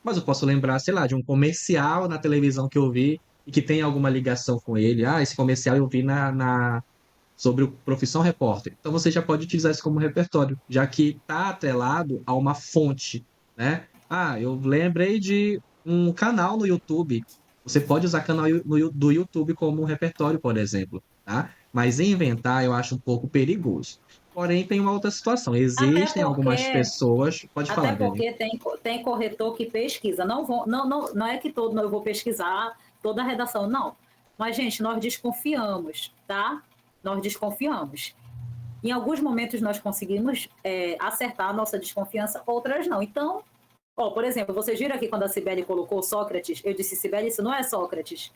[SPEAKER 2] Mas eu posso lembrar, sei lá, de um comercial na televisão que eu vi e que tem alguma ligação com ele. Ah, esse comercial eu vi sobre o Profissão Repórter. Então você já pode utilizar isso como repertório, já que está atrelado a uma fonte, né? Ah, eu lembrei de um canal no YouTube. Você pode usar canal do YouTube como um repertório, por exemplo, tá? Mas inventar eu acho um pouco perigoso. Porém, tem uma outra situação.
[SPEAKER 1] Até
[SPEAKER 2] Existem algumas
[SPEAKER 1] porque,
[SPEAKER 2] pessoas. Pode
[SPEAKER 1] até
[SPEAKER 2] falar, Dani.
[SPEAKER 1] porque tem corretor que pesquisa. Não é que todo eu vou pesquisar toda a redação, não. Mas, gente, nós desconfiamos, tá? Nós desconfiamos. Em alguns momentos nós conseguimos acertar a nossa desconfiança, outras não. Então, por exemplo, vocês viram aqui quando a Cibele colocou Sócrates, eu disse, Cibele, isso não é Sócrates.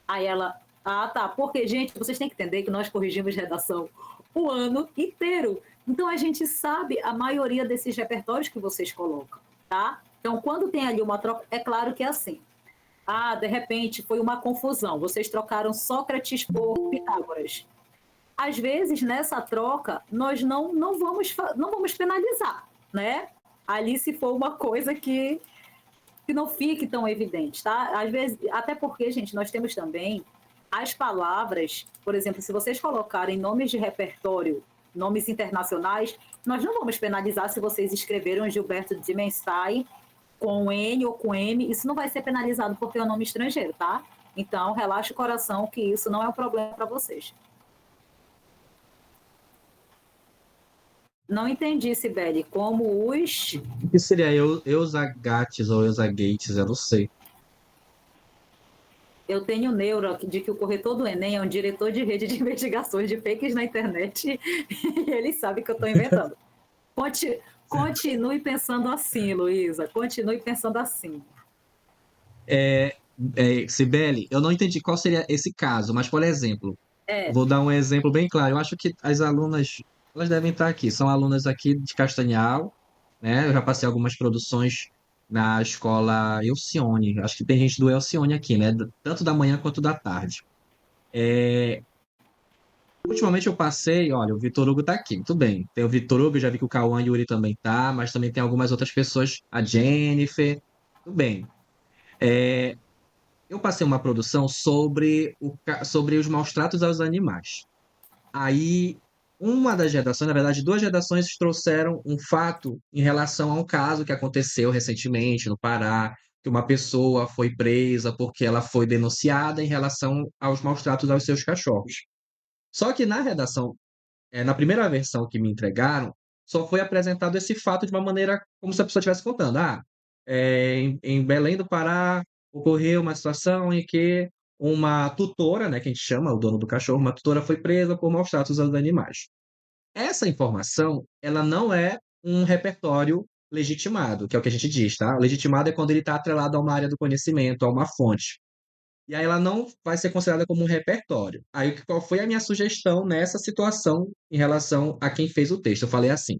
[SPEAKER 1] Aí ela, tá, porque, gente, vocês têm que entender que nós corrigimos redação o ano inteiro. Então, a gente sabe a maioria desses repertórios que vocês colocam, tá? Então, quando tem ali uma troca, é claro que é assim. Ah, de repente foi uma confusão. Vocês trocaram Sócrates por Pitágoras. Às vezes, nessa troca, nós não vamos penalizar, né? Ali, se for uma coisa que não fique tão evidente, tá? Às vezes, até porque, gente, nós temos também as palavras, por exemplo, se vocês colocarem nomes de repertório, nomes internacionais, nós não vamos penalizar se vocês escreveram Gilberto de Menstein com N ou com M, isso não vai ser penalizado porque é um nome estrangeiro, tá? Então, relaxe o coração que isso não é um problema para vocês. Não entendi, Sibeli. Como os...
[SPEAKER 2] O que seria Eusagates ou Eusagates? Eu não sei.
[SPEAKER 1] Eu tenho neuro de que o corretor do Enem é um diretor de rede de investigações de fakes na internet e ele sabe que eu estou inventando. Continue pensando assim, Luísa. Continue pensando assim.
[SPEAKER 2] Cibele, eu não entendi qual seria esse caso, mas, por exemplo,
[SPEAKER 1] É,
[SPEAKER 2] vou dar um exemplo bem claro. Eu acho que as alunas, elas devem estar aqui. São alunas aqui de Castanhal, né? Eu já passei algumas produções na escola Elcione. Acho que tem gente do Elcione aqui, né? Tanto da manhã quanto da tarde. Ultimamente eu passei, olha, o Vitor Hugo tá aqui, muito bem. Tem o Vitor Hugo, já vi que o Cauã e o Yuri também tá, mas também tem algumas outras pessoas, a Jennifer, tudo bem. É, eu passei uma produção sobre os maus tratos aos animais. Aí, uma das redações, na verdade, duas redações trouxeram um fato em relação a um caso que aconteceu recentemente no Pará, que uma pessoa foi presa porque ela foi denunciada em relação aos maus tratos aos seus cachorros. Só que na redação, na primeira versão que me entregaram, só foi apresentado esse fato de uma maneira como se a pessoa estivesse contando. Em Belém do Pará ocorreu uma situação em que uma tutora, né, que a gente chama o dono do cachorro, uma tutora foi presa por maus tratos aos animais. Essa informação, ela não é um repertório legitimado, que é o que a gente diz, tá? Legitimado é quando ele está atrelado a uma área do conhecimento, a uma fonte. E aí ela não vai ser considerada como um repertório. Aí qual foi a minha sugestão nessa situação em relação a quem fez o texto? Eu falei assim: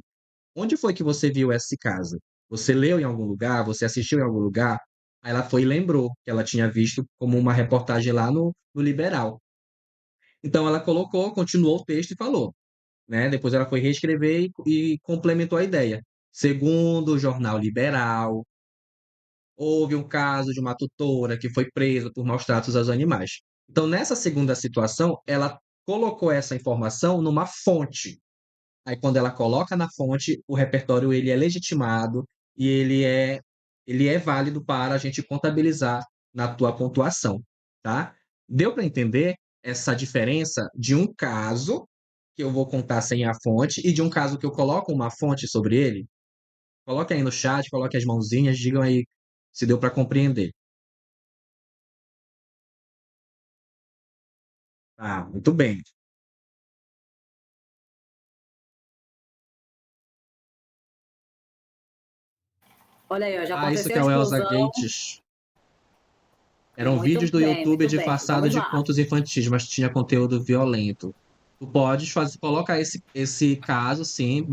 [SPEAKER 2] onde foi que você viu esse caso? Você leu em algum lugar? Você assistiu em algum lugar? Aí ela foi e lembrou que ela tinha visto como uma reportagem lá no Liberal. Então ela colocou, continuou o texto e falou, né? Depois ela foi reescrever e complementou a ideia. Segundo o jornal Liberal, houve um caso de uma tutora que foi presa por maus tratos aos animais. Então, nessa segunda situação, ela colocou essa informação numa fonte. Aí, quando ela coloca na fonte, o repertório ele é legitimado e ele é válido para a gente contabilizar na tua pontuação, tá? Deu para entender essa diferença de um caso que eu vou contar sem a fonte e de um caso que eu coloco uma fonte sobre ele? Coloque aí no chat, coloque as mãozinhas, digam aí se deu para compreender. Ah, muito bem.
[SPEAKER 1] olha aí, ó, já
[SPEAKER 2] Ah, isso
[SPEAKER 1] aconteceu
[SPEAKER 2] que
[SPEAKER 1] a
[SPEAKER 2] é o Elsa
[SPEAKER 1] explosão.
[SPEAKER 2] Gates. Eram vídeos
[SPEAKER 1] Muito
[SPEAKER 2] do
[SPEAKER 1] bem,
[SPEAKER 2] YouTube
[SPEAKER 1] muito bem.
[SPEAKER 2] disfarçados
[SPEAKER 1] Vamos
[SPEAKER 2] de
[SPEAKER 1] lá.
[SPEAKER 2] contos infantis, mas tinha conteúdo violento. Tu podes fazer, coloca esse caso, sim,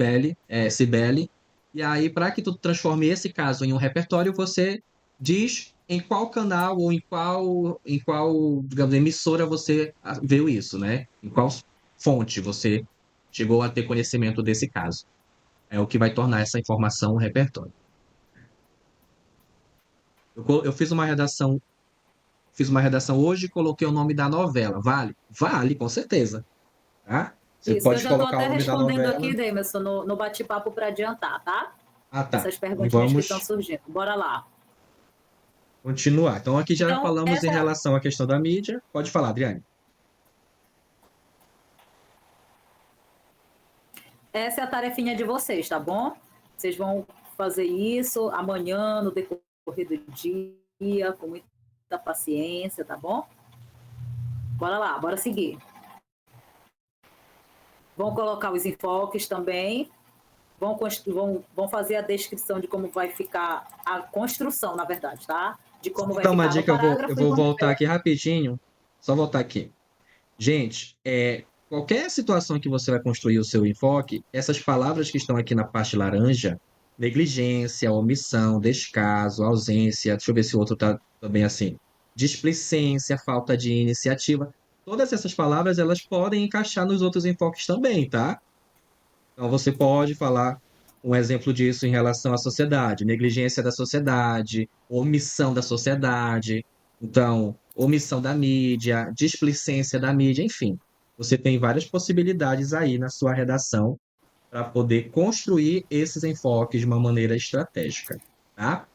[SPEAKER 2] Cibele, e aí, para que tu transforme esse caso em um repertório, você diz em qual canal ou em qual, digamos, emissora você viu isso, né? Em qual fonte você chegou a ter conhecimento desse caso. É o que vai tornar essa informação um repertório. Eu fiz uma redação hoje e coloquei o nome da novela. Vale? Vale, com certeza. Tá? Você
[SPEAKER 1] Isso, eu
[SPEAKER 2] pode
[SPEAKER 1] já estou
[SPEAKER 2] colocar o
[SPEAKER 1] até
[SPEAKER 2] nome da
[SPEAKER 1] respondendo
[SPEAKER 2] novela.
[SPEAKER 1] aqui, Demerson, no bate-papo para adiantar, tá?
[SPEAKER 2] Ah, tá.
[SPEAKER 1] Essas
[SPEAKER 2] Então
[SPEAKER 1] perguntinhas que estão
[SPEAKER 2] vamos
[SPEAKER 1] surgindo. Bora lá.
[SPEAKER 2] continuar. Então aqui já
[SPEAKER 1] Então,
[SPEAKER 2] falamos em relação à questão da mídia. Pode falar, Adriane.
[SPEAKER 1] essa é a tarefinha de vocês, tá bom? Vocês vão fazer isso amanhã, no decorrer do dia, com muita paciência, tá bom? Bora lá, bora seguir. Vão colocar os enfoques também. Vão fazer a descrição de como vai ficar a construção, na verdade, tá? De
[SPEAKER 2] Só
[SPEAKER 1] como
[SPEAKER 2] vou
[SPEAKER 1] vai
[SPEAKER 2] dar uma
[SPEAKER 1] ficar no
[SPEAKER 2] dica, eu
[SPEAKER 1] parágrafo e
[SPEAKER 2] vou
[SPEAKER 1] vamos
[SPEAKER 2] voltar aqui rapidinho. Só voltar aqui. Gente, qualquer situação que você vai construir o seu enfoque, essas palavras que estão aqui na parte laranja, negligência, omissão, descaso, ausência, deixa eu ver se o outro está também assim, displicência, falta de iniciativa, todas essas palavras elas podem encaixar nos outros enfoques também, tá? Então você pode falar um exemplo disso em relação à sociedade, negligência da sociedade, omissão da sociedade, então, omissão da mídia, displicência da mídia, enfim. Você tem várias possibilidades aí na sua redação para poder construir esses enfoques de uma maneira estratégica, tá?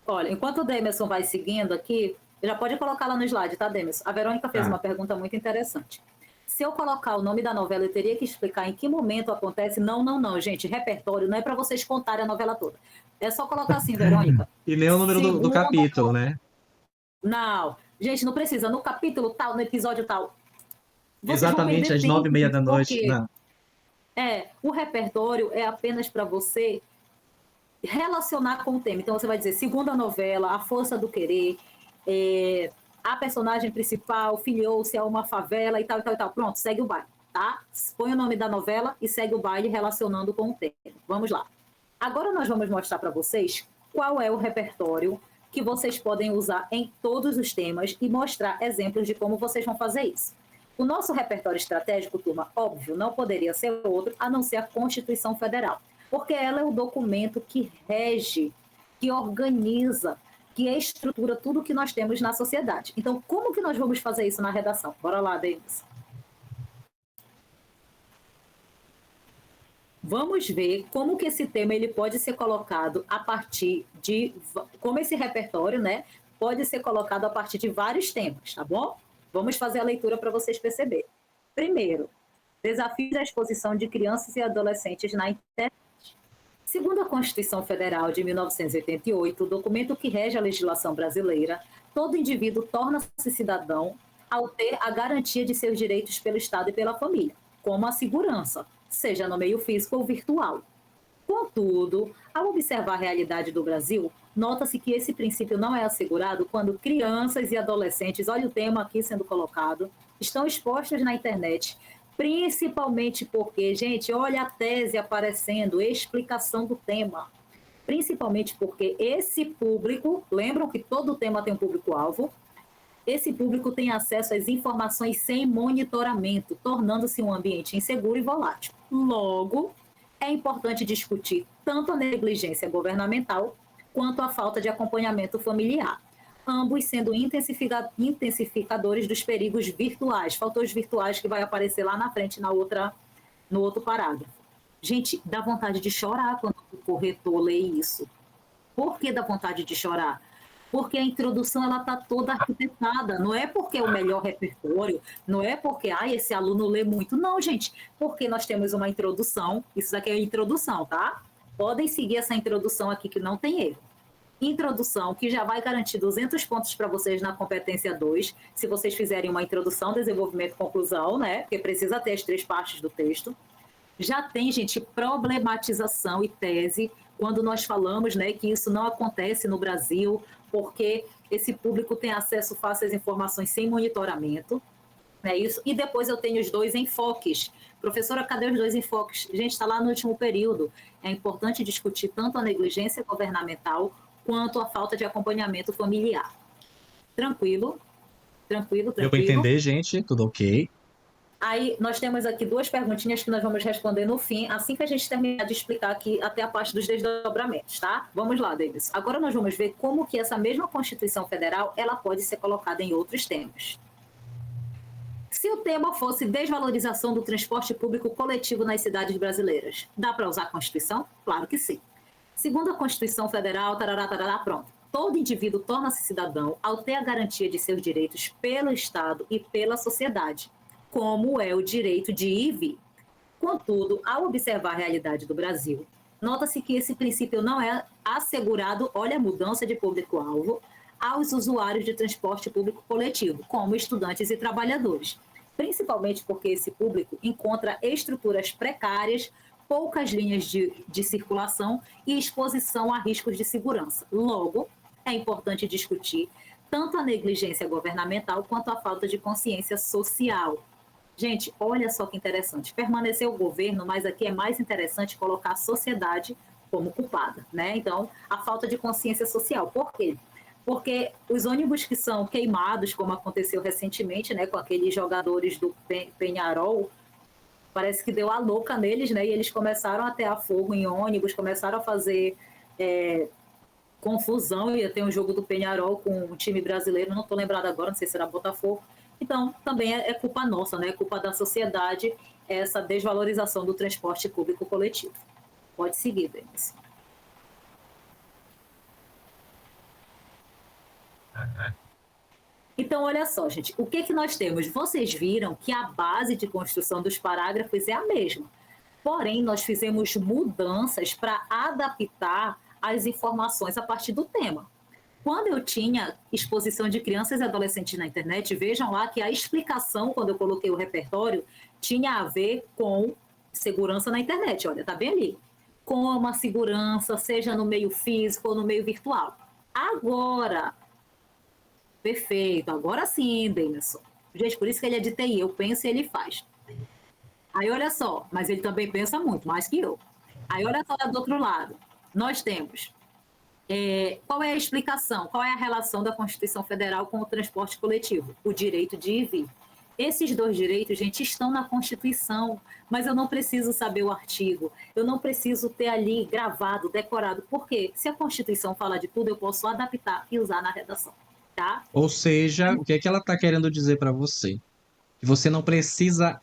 [SPEAKER 1] Olha, enquanto o Demerson vai seguindo aqui, já pode colocar lá no slide, tá, Demerson? A Verônica fez uma
[SPEAKER 2] Tá.
[SPEAKER 1] pergunta muito interessante. Se eu colocar o nome da novela, eu teria que explicar em que momento acontece. Não, gente. Repertório não é para vocês contarem a novela toda. É só colocar assim, Verônica.
[SPEAKER 2] E nem o número do
[SPEAKER 1] Segundo.
[SPEAKER 2] capítulo, né?
[SPEAKER 1] Não, gente, não precisa. No capítulo tal, no episódio tal. Vocês vão
[SPEAKER 2] Exatamente
[SPEAKER 1] perder
[SPEAKER 2] às
[SPEAKER 1] tempo,
[SPEAKER 2] 9h30 da noite.
[SPEAKER 1] porque
[SPEAKER 2] Não.
[SPEAKER 1] o repertório é apenas para você relacionar com o tema. Então você vai dizer, segunda novela, A Força do Querer, a personagem principal filiou-se a uma favela e tal, e tal, e tal. Pronto, segue o baile, tá? Põe o nome da novela e segue o baile relacionando com o tema. Vamos lá. Agora nós vamos mostrar para vocês qual é o repertório que vocês podem usar em todos os temas e mostrar exemplos de como vocês vão fazer isso. O nosso repertório estratégico, turma, óbvio, não poderia ser outro a não ser a Constituição Federal, porque ela é o documento que rege, que organiza, que estrutura tudo que nós temos na sociedade. Então, como que nós vamos fazer isso na redação? Bora lá, Davis. Vamos ver como que esse tema ele pode ser colocado a partir de... Como esse repertório, né, pode ser colocado a partir de vários temas, tá bom? Vamos fazer a leitura para vocês perceberem. Primeiro, desafios da exposição de crianças e adolescentes na internet. Segundo a Constituição Federal de 1988, o documento que rege a legislação brasileira, todo indivíduo torna-se cidadão ao ter a garantia de seus direitos pelo Estado e pela família, como a segurança, seja no meio físico ou virtual. Contudo, ao observar a realidade do Brasil, nota-se que esse princípio não é assegurado quando crianças e adolescentes, olha o tema aqui sendo colocado, estão expostas na internet, principalmente porque, gente, olha a tese aparecendo, explicação do tema. Principalmente porque esse público, lembram que todo tema tem um público-alvo, esse público tem acesso às informações sem monitoramento, tornando-se um ambiente inseguro e volátil. Logo, é importante discutir tanto a negligência governamental quanto a falta de acompanhamento familiar, ambos sendo intensificadores dos perigos virtuais. Faltou os virtuais que vai aparecer lá na frente no outro parágrafo. Gente, dá vontade de chorar quando o corretor lê isso. Por que dá vontade de chorar? Porque a introdução ela está toda arquitetada. Não é porque é o melhor repertório, não é porque esse aluno lê muito. Não, gente, porque nós temos uma introdução. Isso daqui é a introdução, tá? Podem seguir essa introdução aqui que não tem erro. Introdução, que já vai garantir 200 pontos para vocês na competência 2, se vocês fizerem uma introdução, desenvolvimento, conclusão, né? Porque precisa ter as 3 partes do texto. Já tem, gente, problematização e tese, quando nós falamos, né, que isso não acontece no Brasil, porque esse público tem acesso fácil às informações sem monitoramento, é isso. E depois eu tenho os 2 enfoques. Professora, cadê os 2 enfoques? Gente, está lá no último período. É importante discutir tanto a negligência governamental quanto a falta de acompanhamento familiar. Tranquilo? Tranquilo,
[SPEAKER 2] Deu para
[SPEAKER 1] tranquilo.
[SPEAKER 2] entender, gente? Tudo ok?
[SPEAKER 1] Aí nós temos aqui 2 perguntinhas que nós vamos responder no fim, assim que a gente terminar de explicar aqui até a parte dos desdobramentos, tá? Vamos lá, Davis. Agora nós vamos ver como que essa mesma Constituição Federal ela pode ser colocada em outros temas. Se o tema fosse desvalorização do transporte público coletivo nas cidades brasileiras, dá para usar a Constituição? Claro que sim. Segundo a Constituição Federal, pronto. Todo indivíduo torna-se cidadão ao ter a garantia de seus direitos pelo Estado e pela sociedade, como é o direito de ir e vir. Contudo, ao observar a realidade do Brasil, nota-se que esse princípio não é assegurado, olha a mudança de público-alvo, aos usuários de transporte público coletivo, como estudantes e trabalhadores, principalmente porque esse público encontra estruturas precárias, poucas linhas de circulação e exposição a riscos de segurança. Logo, é importante discutir tanto a negligência governamental quanto a falta de consciência social. Gente, olha só que interessante. Permaneceu o governo, mas aqui é mais interessante colocar a sociedade como culpada, né? Então, a falta de consciência social. Por quê? Porque os ônibus que são queimados, como aconteceu recentemente, né, com aqueles jogadores do Peñarol, parece que deu a louca neles, né? E eles começaram a atear fogo em ônibus, começaram a fazer confusão. Ia ter um jogo do Peñarol com um time brasileiro, não estou lembrada agora, não sei se era Botafogo. Então, também é culpa nossa, né? É culpa da sociedade essa desvalorização do transporte público coletivo. Pode seguir, Denis. Então, olha só, gente, o que nós temos? Vocês viram que a base de construção dos parágrafos é a mesma. Porém, nós fizemos mudanças para adaptar as informações a partir do tema. Quando eu tinha exposição de crianças e adolescentes na internet, vejam lá que a explicação, quando eu coloquei o repertório, tinha a ver com segurança na internet. Olha, tá bem ali. Como a segurança, seja no meio físico ou no meio virtual. Agora, perfeito, agora sim, Demerson. Gente, por isso que ele é de TI, eu penso e ele faz. Aí olha só, mas ele também pensa muito, mais que eu. Aí olha só do outro lado, nós temos qual é a explicação, qual é a relação da Constituição Federal com o transporte coletivo? O direito de ir e vir. Esses dois direitos, gente, estão na Constituição, mas eu não preciso saber o artigo, eu não preciso ter ali gravado, decorado, porque se a Constituição fala de tudo, eu posso adaptar e usar na redação, tá?
[SPEAKER 2] Ou seja, o que é que ela está querendo dizer para você? Que você não precisa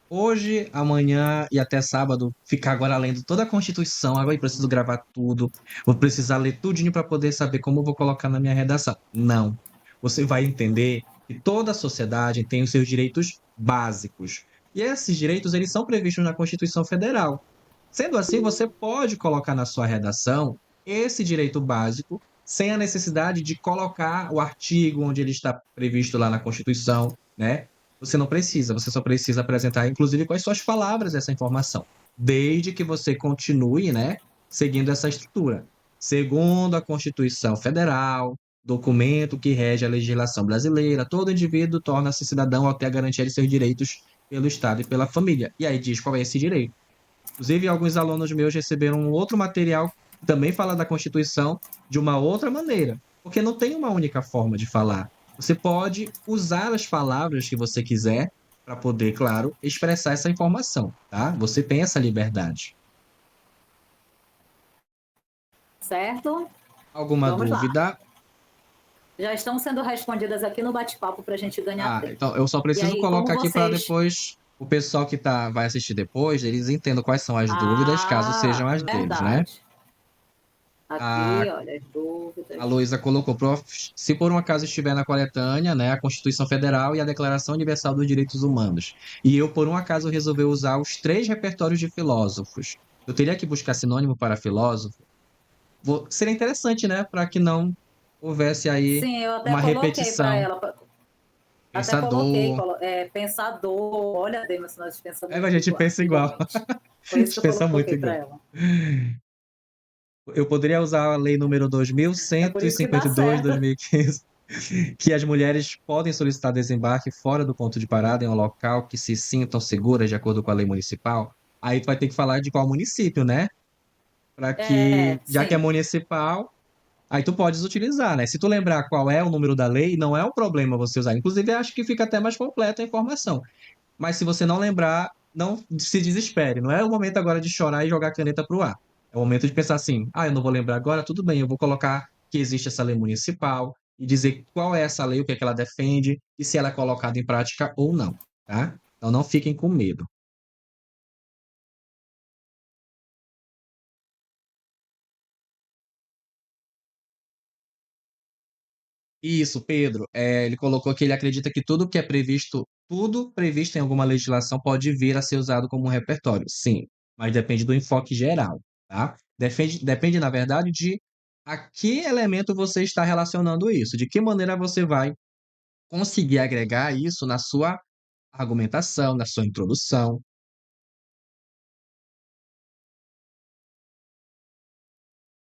[SPEAKER 2] hoje, amanhã e até sábado ficar agora lendo toda a Constituição. Agora eu preciso gravar tudo. Vou precisar ler tudinho para poder saber como eu vou colocar na minha redação. Não. Você vai entender que toda a sociedade tem os seus direitos básicos. E esses direitos, eles são previstos na Constituição Federal. Sendo assim, você pode colocar na sua redação esse direito básico sem a necessidade de colocar o artigo onde ele está previsto lá na Constituição, né? Você não precisa, você só precisa apresentar, inclusive, com as suas palavras essa informação, desde que você continue, né, seguindo essa estrutura. Segundo a Constituição Federal, documento que rege a legislação brasileira, todo indivíduo torna-se cidadão ao ter a garantia de seus direitos pelo Estado e pela família. E aí diz qual é esse direito. Inclusive, alguns alunos meus receberam um outro material que também fala da Constituição de uma outra maneira, porque não tem uma única forma de falar. Você pode usar as palavras que você quiser para poder, claro, expressar essa informação, tá? Você tem essa liberdade.
[SPEAKER 1] Certo?
[SPEAKER 2] Alguma
[SPEAKER 1] Vamos lá.
[SPEAKER 2] dúvida?
[SPEAKER 1] Já estão sendo respondidas aqui no bate-papo para a gente ganhar tempo.
[SPEAKER 2] Então eu só
[SPEAKER 1] E
[SPEAKER 2] preciso
[SPEAKER 1] aí,
[SPEAKER 2] colocar
[SPEAKER 1] como
[SPEAKER 2] aqui para
[SPEAKER 1] vocês...
[SPEAKER 2] depois o pessoal que vai assistir depois, eles entendam quais são as dúvidas, caso sejam as deles, né?
[SPEAKER 1] verdade.
[SPEAKER 2] A
[SPEAKER 1] Aqui, olha, as dúvidas.
[SPEAKER 2] A Luísa colocou, prof, se por um acaso estiver na coletânea, né, a Constituição Federal e a Declaração Universal dos Direitos Humanos, e eu por um acaso resolver usar os 3 repertórios de filósofos, eu teria que buscar sinônimo para filósofo? Seria interessante, né, para que não houvesse aí
[SPEAKER 1] Sim, eu até
[SPEAKER 2] uma
[SPEAKER 1] coloquei para
[SPEAKER 2] repetição.
[SPEAKER 1] ela. Até coloquei,
[SPEAKER 2] Pensador.
[SPEAKER 1] pensador. Olha, Demas, nós pensamos
[SPEAKER 2] A gente pensa igual.
[SPEAKER 1] Foi
[SPEAKER 2] A
[SPEAKER 1] isso
[SPEAKER 2] gente
[SPEAKER 1] que eu
[SPEAKER 2] pensa muito
[SPEAKER 1] coloquei para
[SPEAKER 2] igual.
[SPEAKER 1] ela.
[SPEAKER 2] Eu poderia usar a lei número
[SPEAKER 1] É por isso que dá
[SPEAKER 2] 2152,
[SPEAKER 1] certo.
[SPEAKER 2] 2015, que as mulheres podem solicitar desembarque fora do ponto de parada em um local que se sintam seguras de acordo com a lei municipal. Aí tu vai ter que falar de qual município, né? Para que, já que é
[SPEAKER 1] Sim.
[SPEAKER 2] municipal, aí tu podes utilizar, né? Se tu lembrar qual é o número da lei, não é um problema você usar. Inclusive, acho que fica até mais completa a informação. Mas se você não lembrar, não se desespere. Não é o momento agora de chorar e jogar a caneta pro ar. É o momento de pensar assim: eu não vou lembrar agora, tudo bem, eu vou colocar que existe essa lei municipal e dizer qual é essa lei, o que é que ela defende e se ela é colocada em prática ou não, tá? Então não fiquem com medo. Isso, Pedro. Ele colocou que ele acredita que tudo previsto em alguma legislação pode vir a ser usado como um repertório. Sim, mas depende do enfoque geral, tá? Depende, na verdade, de a que elemento você está relacionando isso, de que maneira você vai conseguir agregar isso na sua argumentação, na sua introdução.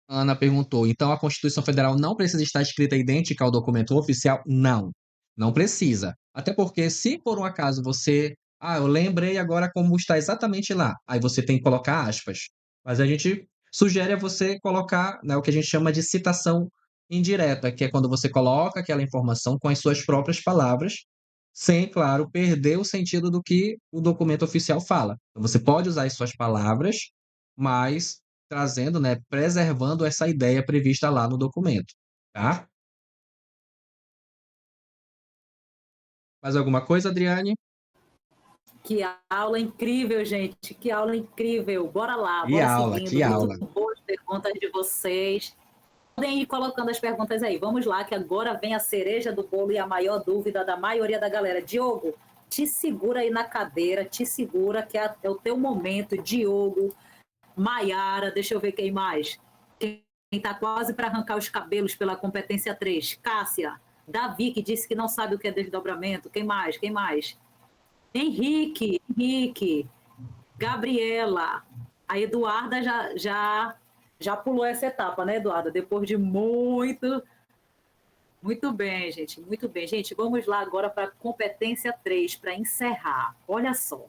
[SPEAKER 2] Ana perguntou: então a Constituição Federal não precisa estar escrita idêntica ao documento oficial? Não, não precisa. Até porque, se por um acaso você. Eu lembrei agora como está exatamente lá. Aí você tem que colocar aspas. Mas a gente sugere a você colocar, né, o que a gente chama de citação indireta, que é quando você coloca aquela informação com as suas próprias palavras, sem, claro, perder o sentido do que o documento oficial fala. Então, você pode usar as suas palavras, mas trazendo, né, preservando essa ideia prevista lá no documento, tá? Mais alguma coisa, Adriane?
[SPEAKER 1] Que aula incrível, gente. Que aula incrível. Bora lá,
[SPEAKER 2] Que
[SPEAKER 1] bora
[SPEAKER 2] aula,
[SPEAKER 1] seguindo.
[SPEAKER 2] que
[SPEAKER 1] Muito
[SPEAKER 2] aula.
[SPEAKER 1] boas perguntas de vocês. Podem ir colocando as perguntas aí. Vamos lá, que agora vem a cereja do bolo e a maior dúvida da maioria da galera. Diogo, te segura aí na cadeira, te segura, que é o teu momento. Diogo, Maiara, deixa eu ver quem mais. Quem está quase para arrancar os cabelos pela competência 3. Cássia, Davi, que disse que não sabe o que é desdobramento. Quem mais? Quem mais? Henrique, Gabriela. A Eduarda já pulou essa etapa, né, Eduarda? Depois de muito. Muito bem, gente. Muito bem. Gente, vamos lá agora para a competência 3, para encerrar. Olha só.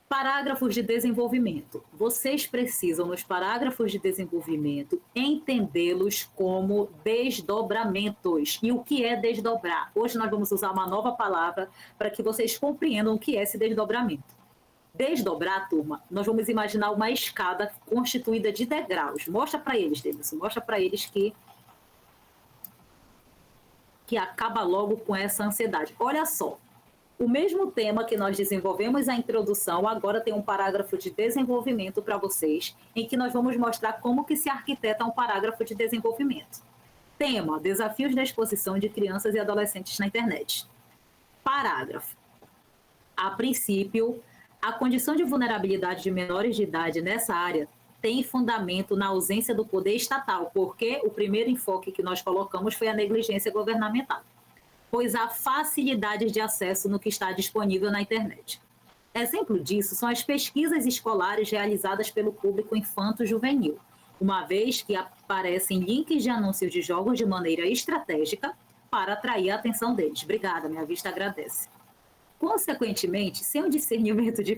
[SPEAKER 1] Parágrafos de desenvolvimento. Vocês precisam, nos parágrafos de desenvolvimento, entendê-los como desdobramentos. E o que é desdobrar? Hoje nós vamos usar uma nova palavra para que vocês compreendam o que é esse desdobramento. Desdobrar, turma, nós vamos imaginar uma escada constituída de degraus. Mostra para eles, Denilson, mostra para eles que acaba logo com essa ansiedade. Olha só, o mesmo tema que nós desenvolvemos a introdução, agora tem um parágrafo de desenvolvimento para vocês, em que nós vamos mostrar como que se arquiteta um parágrafo de desenvolvimento. Tema, desafios da exposição de crianças e adolescentes na internet. Parágrafo. A princípio, a condição de vulnerabilidade de menores de idade nessa área tem fundamento na ausência do poder estatal, porque o primeiro enfoque que nós colocamos foi a negligência governamental, pois há facilidades de acesso no que está disponível na internet. Exemplo disso são as pesquisas escolares realizadas pelo público infanto-juvenil, uma vez que aparecem links de anúncios de jogos de maneira estratégica para atrair a atenção deles. Obrigada, minha vista agradece. Consequentemente, sem o discernimento de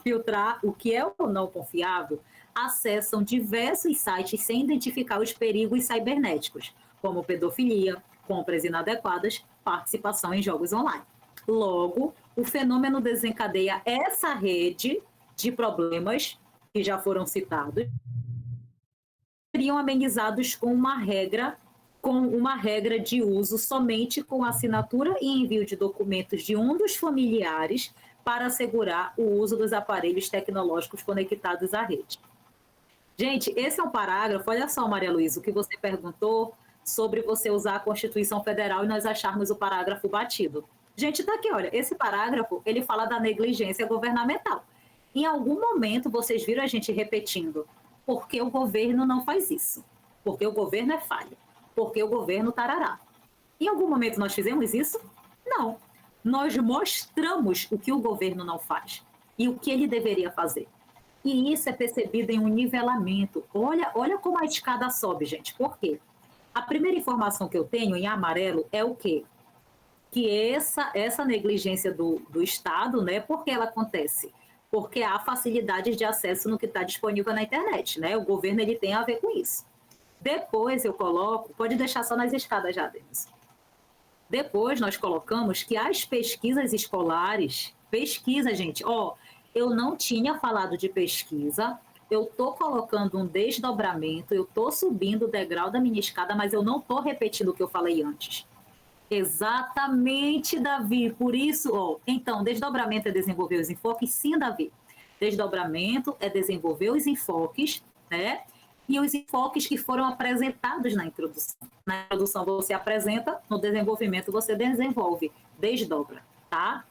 [SPEAKER 1] filtrar o que é ou não confiável, acessam diversos sites sem identificar os perigos cibernéticos, como pedofilia, compras inadequadas, participação em jogos online. Logo, o fenômeno desencadeia essa rede de problemas que já foram citados, seriam amenizados com uma regra de uso somente com assinatura e envio de documentos de um dos familiares para assegurar o uso dos aparelhos tecnológicos conectados à rede. Gente, esse é um parágrafo, olha só, Maria Luísa, o que você perguntou sobre você usar a Constituição Federal e nós acharmos o parágrafo batido. Gente, tá aqui, olha, esse parágrafo, ele fala da negligência governamental. Em algum momento, vocês viram a gente repetindo, porque o governo não faz isso, porque o governo é falho, porque o governo tarará. Em algum momento nós fizemos isso? Não. Nós mostramos o que o governo não faz e o que ele deveria fazer. E isso é percebido em um nivelamento. Olha como a escada sobe, gente. Por quê? A primeira informação que eu tenho em amarelo é o quê? Que essa negligência do Estado, né? Por que ela acontece? Porque há facilidades de acesso no que está disponível na internet, né? O governo ele tem a ver com isso. Depois eu coloco, pode deixar só nas escadas já, Denis. Depois nós colocamos que as pesquisas escolares, pesquisa, gente, eu não tinha falado de pesquisa, eu estou colocando um desdobramento, eu estou subindo o degrau da minha escada, mas eu não estou repetindo o que eu falei antes. Exatamente, Davi, por isso, então, desdobramento é desenvolver os enfoques? Sim, Davi. Desdobramento é desenvolver os enfoques, né? E os enfoques que foram apresentados na introdução. Na introdução você apresenta, no desenvolvimento você desenvolve, desdobra, tá?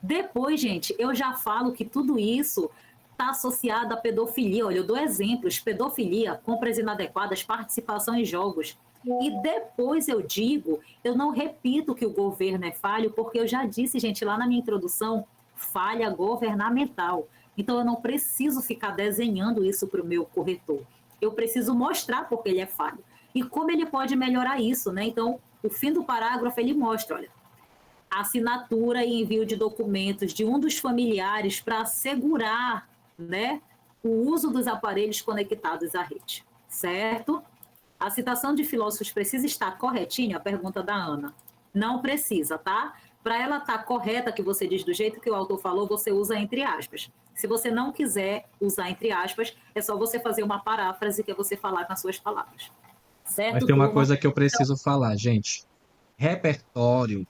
[SPEAKER 1] Depois, gente, eu já falo que tudo isso está associado à pedofilia. Olha, eu dou exemplos, pedofilia, compras inadequadas, participação em jogos. E depois eu digo, eu não repito que o governo é falho, porque eu já disse, gente, lá na minha introdução, falha governamental. Então eu não preciso ficar desenhando isso para o meu corretor. Eu preciso mostrar porque ele é falho. E como ele pode melhorar isso, né? Então, o fim do parágrafo, ele mostra, olha, assinatura e envio de documentos de um dos familiares para assegurar, né, o uso dos aparelhos conectados à rede, certo? A citação de filósofos precisa estar corretinha? A pergunta da Ana. Não precisa, tá? Para ela estar correta, que você diz do jeito que o autor falou, você usa entre aspas. Se você não quiser usar entre aspas, é só você fazer uma paráfrase, que é você falar nas suas palavras. Certo?
[SPEAKER 2] Mas tem uma coisa que eu preciso falar, gente. Repertório,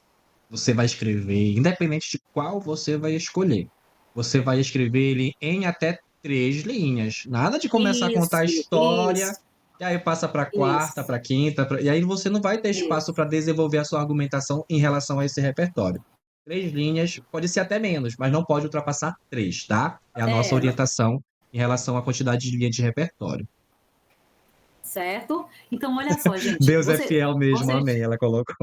[SPEAKER 2] você vai escrever, independente de qual você vai escolher. Você vai escrever ele em até 3 linhas. Nada de começar a contar a história E aí passa para quarta,
[SPEAKER 1] Isso,
[SPEAKER 2] para quinta, e aí você não vai ter espaço
[SPEAKER 1] isso.
[SPEAKER 2] para desenvolver a sua argumentação em relação a esse repertório. 3 linhas, pode ser até menos, mas não pode ultrapassar 3, tá? É a nossa
[SPEAKER 1] É,
[SPEAKER 2] orientação em relação à quantidade de linhas de repertório.
[SPEAKER 1] certo? Então, olha só, gente,
[SPEAKER 2] Deus é fiel mesmo,
[SPEAKER 1] vocês,
[SPEAKER 2] amém, ela colocou.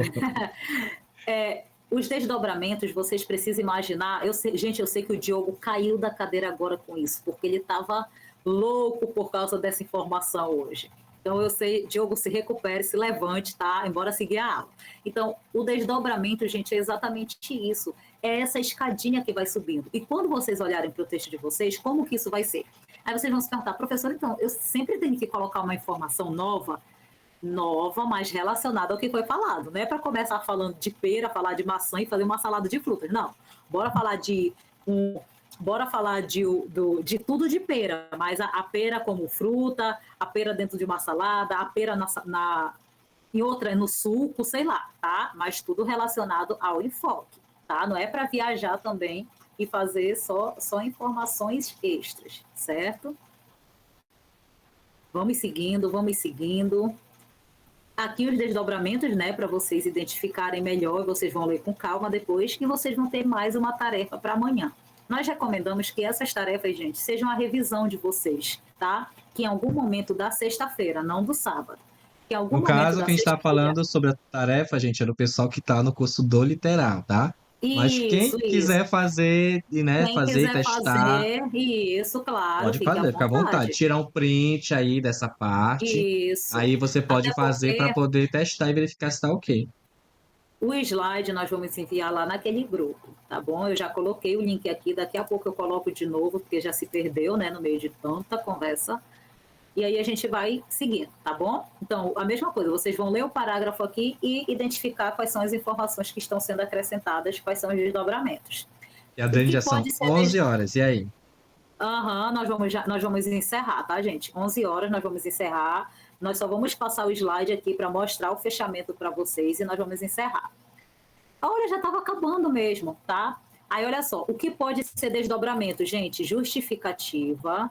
[SPEAKER 1] os desdobramentos, vocês precisam imaginar. Gente, eu sei que o Diogo caiu da cadeira agora com isso, porque ele estava louco por causa dessa informação hoje. Então, eu sei, Diogo, se recupere, se levante, tá? Embora seguir a aula. Então, o desdobramento, gente, é exatamente isso. É essa escadinha que vai subindo. E quando vocês olharem para o texto de vocês, como que isso vai ser? Aí vocês vão se perguntar, professor, então, eu sempre tenho que colocar uma informação nova, mas relacionada ao que foi falado. Não é para começar falando de pera, falar de maçã e fazer uma salada de frutas. Não. Bora falar de um, bora falar de tudo de pera, mas a pera como fruta, a pera dentro de uma salada, a pera em outra no suco, sei lá, tá? Mas tudo relacionado ao enfoque, tá? Não é para viajar também e fazer só informações extras, certo? Vamos seguindo, vamos seguindo. Aqui os desdobramentos, né, para vocês identificarem melhor, vocês vão ler com calma depois e vocês vão ter mais uma tarefa para amanhã. Nós recomendamos que essas tarefas, gente, sejam a revisão de vocês, tá? Que em algum momento da sexta-feira, não do sábado, que em algum
[SPEAKER 2] No
[SPEAKER 1] momento
[SPEAKER 2] caso,
[SPEAKER 1] da
[SPEAKER 2] quem está
[SPEAKER 1] sexta-feira.
[SPEAKER 2] falando sobre a tarefa, gente, é o pessoal que está no curso do literal, tá? Mas quem
[SPEAKER 1] Isso,
[SPEAKER 2] quiser
[SPEAKER 1] isso.
[SPEAKER 2] fazer e, né,
[SPEAKER 1] Quem
[SPEAKER 2] fazer e
[SPEAKER 1] quiser
[SPEAKER 2] testar,
[SPEAKER 1] fazer, isso, claro,
[SPEAKER 2] pode
[SPEAKER 1] fique à
[SPEAKER 2] fazer, fica à vontade.
[SPEAKER 1] vontade.
[SPEAKER 2] Tirar um print aí dessa parte,
[SPEAKER 1] Isso.
[SPEAKER 2] aí você
[SPEAKER 1] Até
[SPEAKER 2] pode fazer para
[SPEAKER 1] porque
[SPEAKER 2] poder testar e verificar se está ok.
[SPEAKER 1] o slide nós vamos enviar lá naquele grupo, tá bom? Eu já coloquei o link aqui, daqui a pouco eu coloco de novo, porque já se perdeu, né, no meio de tanta conversa. E aí a gente vai seguindo, tá bom? Então, a mesma coisa, vocês vão ler o parágrafo aqui e identificar quais são as informações que estão sendo acrescentadas, quais são os desdobramentos.
[SPEAKER 2] E a
[SPEAKER 1] O
[SPEAKER 2] Dani
[SPEAKER 1] que
[SPEAKER 2] já são
[SPEAKER 1] pode ser
[SPEAKER 2] 11 horas, e aí?
[SPEAKER 1] nós vamos encerrar, tá, gente? 11 horas nós vamos encerrar. Nós só vamos passar o slide aqui para mostrar o fechamento para vocês e nós vamos encerrar. A hora já estava acabando mesmo, tá? Aí, olha só, o que pode ser desdobramento, gente? Justificativa,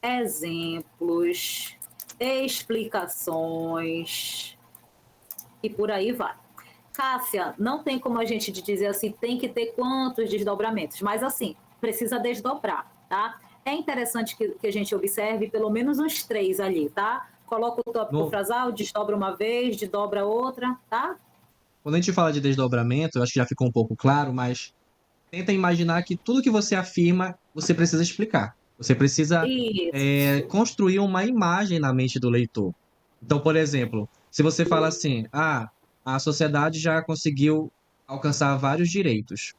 [SPEAKER 1] exemplos, explicações e por aí vai. Cássia, não tem como a gente dizer assim, tem que ter quantos desdobramentos, mas assim, precisa desdobrar, tá? É interessante que a gente observe pelo menos uns 3 ali, tá? Coloca o tópico
[SPEAKER 2] No-
[SPEAKER 1] frasal, desdobra uma vez, desdobra outra, tá?
[SPEAKER 2] Quando a gente fala de desdobramento, eu acho que já ficou um pouco claro, mas tenta imaginar que tudo que você afirma, você precisa explicar. Você precisa
[SPEAKER 1] Isso.
[SPEAKER 2] construir uma imagem na mente do leitor. Então, por exemplo, se você fala assim, a sociedade já conseguiu alcançar vários direitos.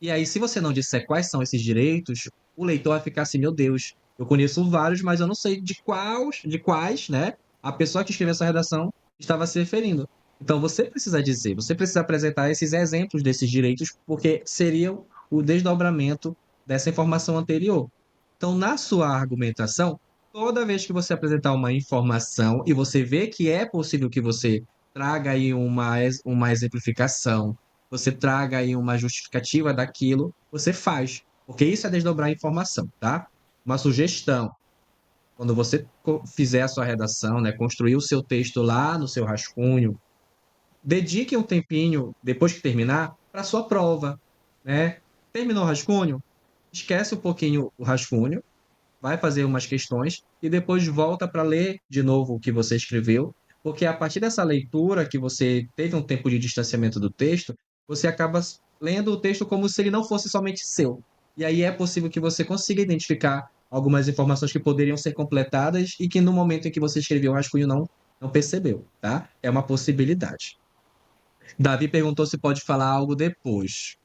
[SPEAKER 2] E aí, se você não disser quais são esses direitos, o leitor vai ficar assim, meu Deus, eu conheço vários, mas eu não sei de quais, né, a pessoa que escreveu essa redação estava se referindo. Então, você precisa dizer, você precisa apresentar esses exemplos desses direitos, porque seriam o desdobramento dessa informação anterior. Então, na sua argumentação, toda vez que você apresentar uma informação e você vê que é possível que você traga aí uma exemplificação, você traga aí uma justificativa daquilo, você faz. Porque isso é desdobrar a informação, tá? Uma sugestão. Quando você fizer a sua redação, né, construir o seu texto lá no seu rascunho, dedique um tempinho, depois que terminar, para a sua prova, né? Terminou o rascunho? Esquece um pouquinho o rascunho, vai fazer umas questões e depois volta para ler de novo o que você escreveu, porque a partir dessa leitura que você teve um tempo de distanciamento do texto, você acaba lendo o texto como se ele não fosse somente seu. E aí é possível que você consiga identificar algumas informações que poderiam ser completadas e que no momento em que você escreveu o rascunho não percebeu, tá? É uma possibilidade. Davi perguntou se pode falar algo depois.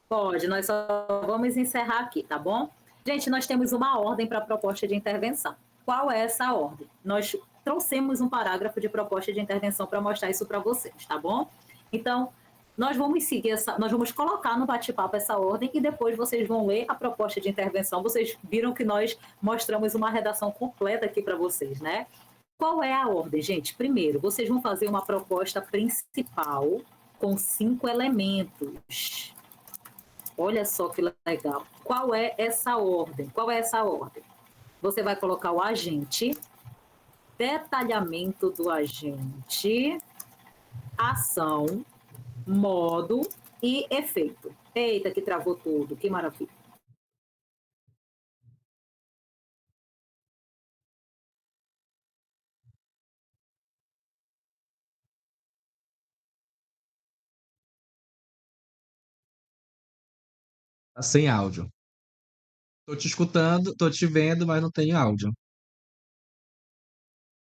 [SPEAKER 1] Pode, nós só vamos encerrar aqui, tá bom? Gente, nós temos uma ordem para a proposta de intervenção. Qual é essa ordem? Nós trouxemos um parágrafo de proposta de intervenção para mostrar isso para vocês, tá bom? Então, nós vamos seguir nós vamos colocar no bate-papo essa ordem e depois vocês vão ler a proposta de intervenção. Vocês viram que nós mostramos uma redação completa aqui para vocês, né? Qual é a ordem, gente? Primeiro, vocês vão fazer uma proposta principal com 5 elementos. Olha só que legal. Qual é essa ordem? Qual é essa ordem? Você vai colocar o agente, detalhamento do agente, ação, modo e efeito. Eita, que travou tudo, que maravilha.
[SPEAKER 2] Tá sem áudio. Tô te escutando, tô te vendo, mas não tenho áudio.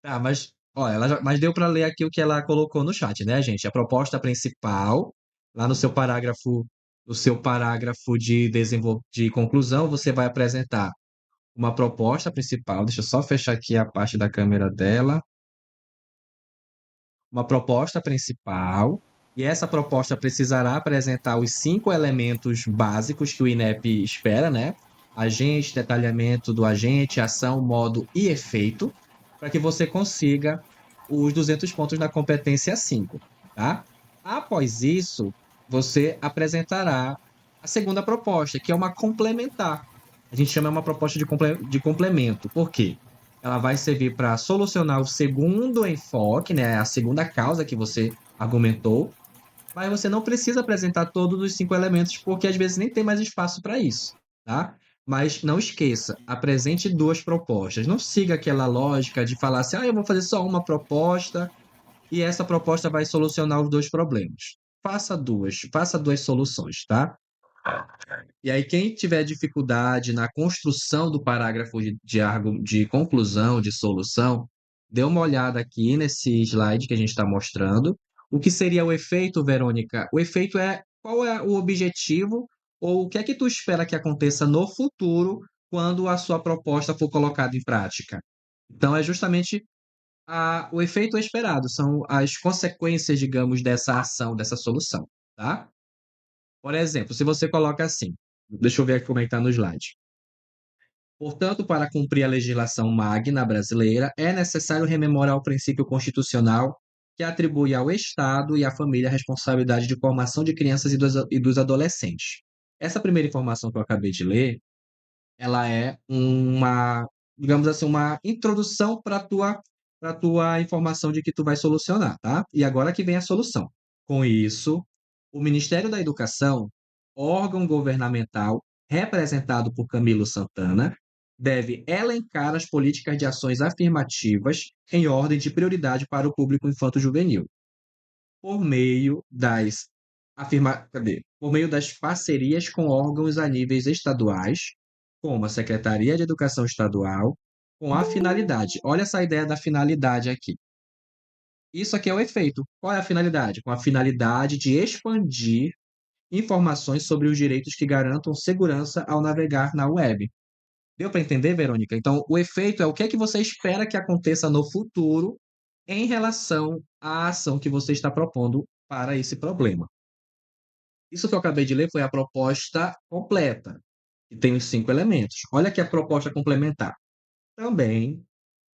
[SPEAKER 2] Tá, mas, ó, mas deu para ler aqui o que ela colocou no chat, né, gente? A proposta principal, lá no seu parágrafo de conclusão, você vai apresentar uma proposta principal. Deixa eu só fechar aqui a parte da câmera dela. Uma proposta principal, e essa proposta precisará apresentar os 5 elementos básicos que o INEP espera, né? Agente, detalhamento do agente, ação, modo e efeito, para que você consiga os 200 pontos na competência 5, tá? Após isso, você apresentará a segunda proposta, que é uma complementar. A gente chama uma proposta de complemento. Por quê? Ela vai servir para solucionar o segundo enfoque, né, a segunda causa que você argumentou, mas você não precisa apresentar todos os 5 elementos, porque às vezes nem tem mais espaço para isso, tá? Mas não esqueça, apresente 2 propostas. Não siga aquela lógica de falar assim, eu vou fazer só uma proposta e essa proposta vai solucionar os 2 problemas. Faça duas soluções, tá? E aí, quem tiver dificuldade na construção do parágrafo de conclusão, de solução, dê uma olhada aqui nesse slide que a gente está mostrando. O que seria o efeito, Verônica? O efeito é qual é o objetivo ou o que é que tu espera que aconteça no futuro quando a sua proposta for colocada em prática. Então, é justamente o efeito esperado, são as consequências, digamos, dessa ação, dessa solução, tá? Por exemplo, se você coloca assim, deixa eu ver aqui como é que está no slide. Portanto, para cumprir a legislação magna brasileira, é necessário rememorar o princípio constitucional que atribui ao Estado e à família a responsabilidade de formação de crianças e dos adolescentes. Essa primeira informação que eu acabei de ler, ela é uma, digamos assim, uma introdução para tua informação de que tu vai solucionar, tá? E agora que vem a solução. Com isso, o Ministério da Educação, órgão governamental representado por Camilo Santana, deve elencar as políticas de ações afirmativas em ordem de prioridade para o público infanto-juvenil por meio Por meio das parcerias com órgãos a níveis estaduais, como a Secretaria de Educação Estadual, com a finalidade. Olha essa ideia da finalidade aqui. Isso aqui é o efeito. Qual é a finalidade? Com a finalidade de expandir informações sobre os direitos que garantam segurança ao navegar na web. Deu para entender, Verônica? Então, o efeito é o que é que você espera que aconteça no futuro em relação à ação que você está propondo para esse problema. Isso que eu acabei de ler foi a proposta completa, que tem os 5 elementos. Olha aqui a proposta complementar. Também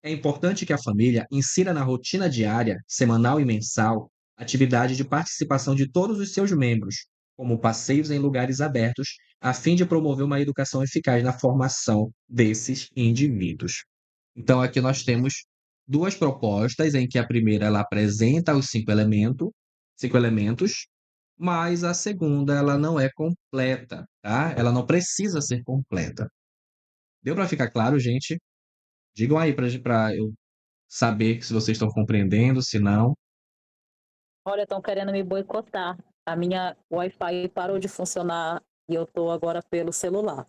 [SPEAKER 2] é importante que a família insira na rotina diária, semanal e mensal, atividade de participação de todos os seus membros, como passeios em lugares abertos, a fim de promover uma educação eficaz na formação desses indivíduos. Então, aqui nós temos 2 propostas, em que a primeira ela apresenta os 5 elementos, mas a segunda ela não é completa, tá? Ela não precisa ser completa. Deu para ficar claro, gente? Digam aí para eu saber se vocês estão compreendendo, se não.
[SPEAKER 1] Olha, estão querendo me boicotar. A minha Wi-Fi parou de funcionar e eu tô agora pelo celular.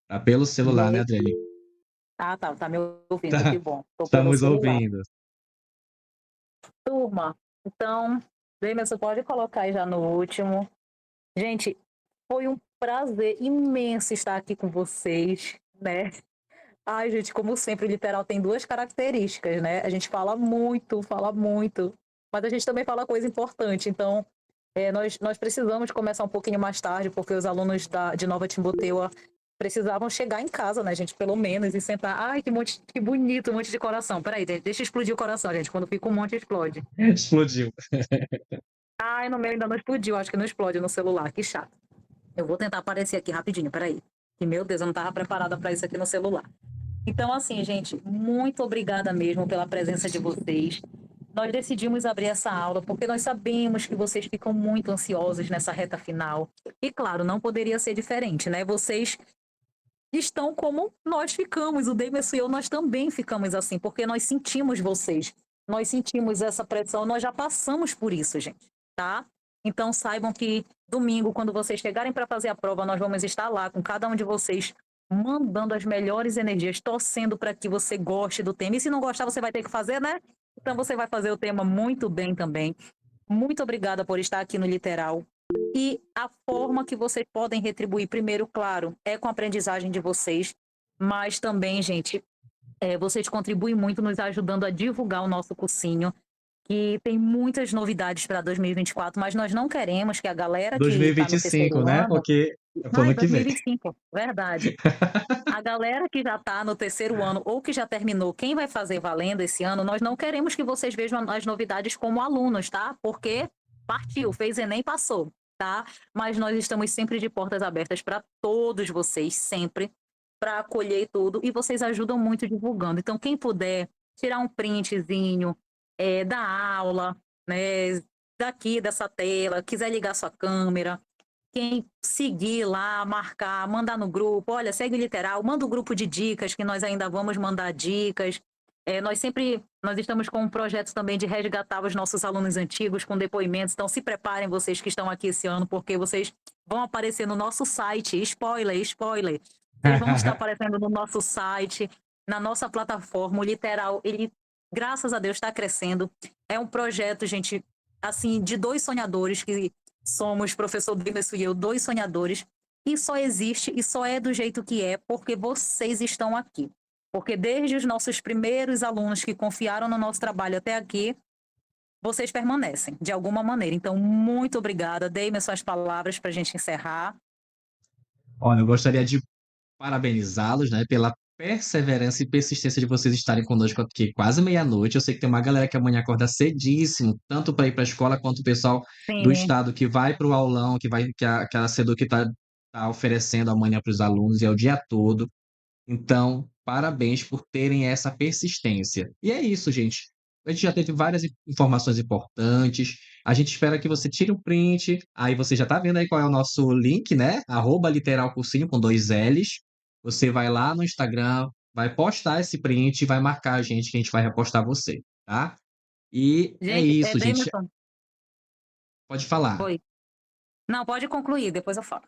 [SPEAKER 2] Tá pelo celular, né,
[SPEAKER 1] Bom,
[SPEAKER 2] Adriane?
[SPEAKER 1] tá me ouvindo, que
[SPEAKER 2] Tá,
[SPEAKER 1] bom. Tô pelo
[SPEAKER 2] estamos
[SPEAKER 1] celular.
[SPEAKER 2] ouvindo.
[SPEAKER 1] Turma, então, Lêmen, você pode colocar aí já no último. Gente, foi um prazer imenso estar aqui com vocês, né? Ai, gente, como sempre, o literal tem 2 características, né? A gente fala muito, mas a gente também fala coisa importante. Então, nós precisamos começar um pouquinho mais tarde, porque os alunos de Nova Timboteua precisavam chegar em casa, né, gente, pelo menos, e sentar. Ai, que bonito, um monte de coração. Peraí, deixa explodir o coração, gente. Quando fica um monte, explode.
[SPEAKER 2] Explodiu.
[SPEAKER 1] Ai, no meu ainda não explodiu, acho que não explode no celular, que chato. Eu vou tentar aparecer aqui rapidinho, peraí. Que, meu Deus, eu não estava preparada para isso aqui no celular. Então, assim, gente, muito obrigada mesmo pela presença de vocês. Nós decidimos abrir essa aula porque nós sabemos que vocês ficam muito ansiosos nessa reta final. E, claro, não poderia ser diferente, né? Vocês estão como nós ficamos, o Davidson e eu, nós também ficamos assim, porque nós sentimos vocês, nós sentimos essa pressão, nós já passamos por isso, gente, tá? Então saibam que domingo, quando vocês chegarem para fazer a prova, nós vamos estar lá com cada um de vocês, mandando as melhores energias, torcendo para que você goste do tema. E se não gostar, você vai ter que fazer, né? Então você vai fazer o tema muito bem também. Muito obrigada por estar aqui no Literal. E a forma que vocês podem retribuir, primeiro, claro, é com a aprendizagem de vocês, mas também, gente, vocês contribuem muito nos ajudando a divulgar o nosso cursinho, que tem muitas novidades para 2024, mas nós não queremos que a galera que está no
[SPEAKER 2] 2025,
[SPEAKER 1] terceiro
[SPEAKER 2] né?
[SPEAKER 1] ano.
[SPEAKER 2] Porque é pro
[SPEAKER 1] Ai,
[SPEAKER 2] ano que vem.
[SPEAKER 1] 2025, verdade. A galera que já está no terceiro ano ou que já terminou, quem vai fazer valendo esse ano, nós não queremos que vocês vejam as novidades como alunos, tá? Porque partiu, fez Enem, passou, tá? Mas nós estamos sempre de portas abertas para todos vocês, sempre, para acolher tudo, e vocês ajudam muito divulgando. Então, quem puder tirar um printzinho da aula, né, daqui dessa tela, quiser ligar sua câmera, quem seguir lá, marcar, mandar no grupo, olha, segue o Literal, manda o grupo de dicas, que nós ainda vamos mandar dicas. Nós estamos com um projeto também de resgatar os nossos alunos antigos com depoimentos, então se preparem vocês que estão aqui esse ano, porque vocês vão aparecer no nosso site, spoiler, spoiler, vocês vão estar aparecendo no nosso site, na nossa plataforma, o Literal, ele, graças a Deus, está crescendo. É um projeto, gente, assim, de dois sonhadores que somos, professor Demerson e eu, dois sonhadores, e só existe e só é do jeito que é porque vocês estão aqui. Porque desde os nossos primeiros alunos que confiaram no nosso trabalho até aqui, vocês permanecem, de alguma maneira. Então, muito obrigada. Dei-me suas palavras para a gente encerrar.
[SPEAKER 2] Olha, eu gostaria de parabenizá-los, né, pela perseverança e persistência de vocês estarem conosco aqui quase meia-noite. Eu sei que tem uma galera que amanhã acorda cedíssimo, tanto para ir para a escola quanto o pessoal do
[SPEAKER 1] Sim,
[SPEAKER 2] estado que vai para o aulão, que a Seduc está oferecendo amanhã para os alunos, e é o dia todo. Então, parabéns por terem essa persistência. E é isso, gente. A gente já teve várias informações importantes. A gente espera que você tire o print. Aí você já tá vendo aí qual é o nosso link, né? @literalcursinho com 2 L's. Você vai lá no Instagram, vai postar esse print e vai marcar a gente que a gente vai repostar você, tá? E é
[SPEAKER 1] gente,
[SPEAKER 2] isso, gente.
[SPEAKER 1] Demerson,
[SPEAKER 2] Pode falar.
[SPEAKER 1] oi. Não, pode concluir, depois eu falo.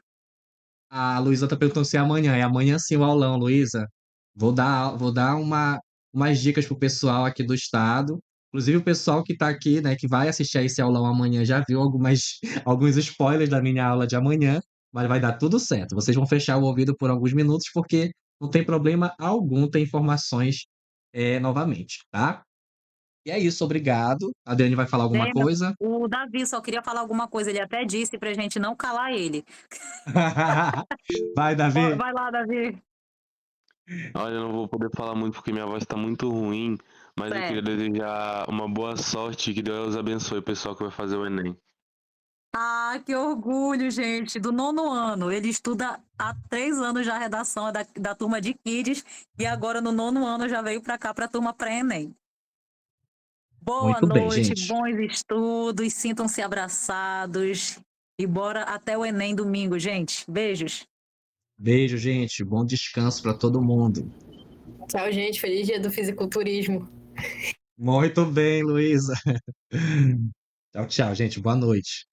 [SPEAKER 2] A Luísa tá perguntando se é amanhã. É amanhã sim o aulão, Luísa. Vou dar umas dicas pro pessoal aqui do estado. Inclusive o pessoal que tá aqui, né, que vai assistir a esse aulão amanhã já viu alguns spoilers da minha aula de amanhã, mas vai dar tudo certo. Vocês vão fechar o ouvido por alguns minutos, porque não tem problema algum ter informações novamente, tá? E é isso, obrigado. A Adriane vai falar alguma
[SPEAKER 1] Demerson,
[SPEAKER 2] coisa?
[SPEAKER 1] o Davi só queria falar alguma coisa, ele até disse para a gente não calar ele.
[SPEAKER 2] Vai, Davi.
[SPEAKER 1] Vai lá, Davi.
[SPEAKER 4] Olha, eu não vou poder falar muito porque minha voz tá muito ruim, mas eu queria
[SPEAKER 1] Certo.
[SPEAKER 4] desejar uma boa sorte e que Deus abençoe o pessoal que vai fazer o Enem.
[SPEAKER 1] Ah, que orgulho, gente, do nono ano. Ele estuda há 3 anos já a redação da turma de Kids e agora no nono ano já veio para cá para a turma pré-ENEM. Boa
[SPEAKER 2] Muito bem,
[SPEAKER 1] noite,
[SPEAKER 2] gente.
[SPEAKER 1] bons estudos, sintam-se abraçados e bora até o Enem domingo, gente. Beijos.
[SPEAKER 2] Beijo, gente. Bom descanso para todo mundo.
[SPEAKER 3] Tchau, gente. Feliz dia do fisiculturismo.
[SPEAKER 2] Muito bem, Luísa. Tchau, tchau, gente. Boa noite.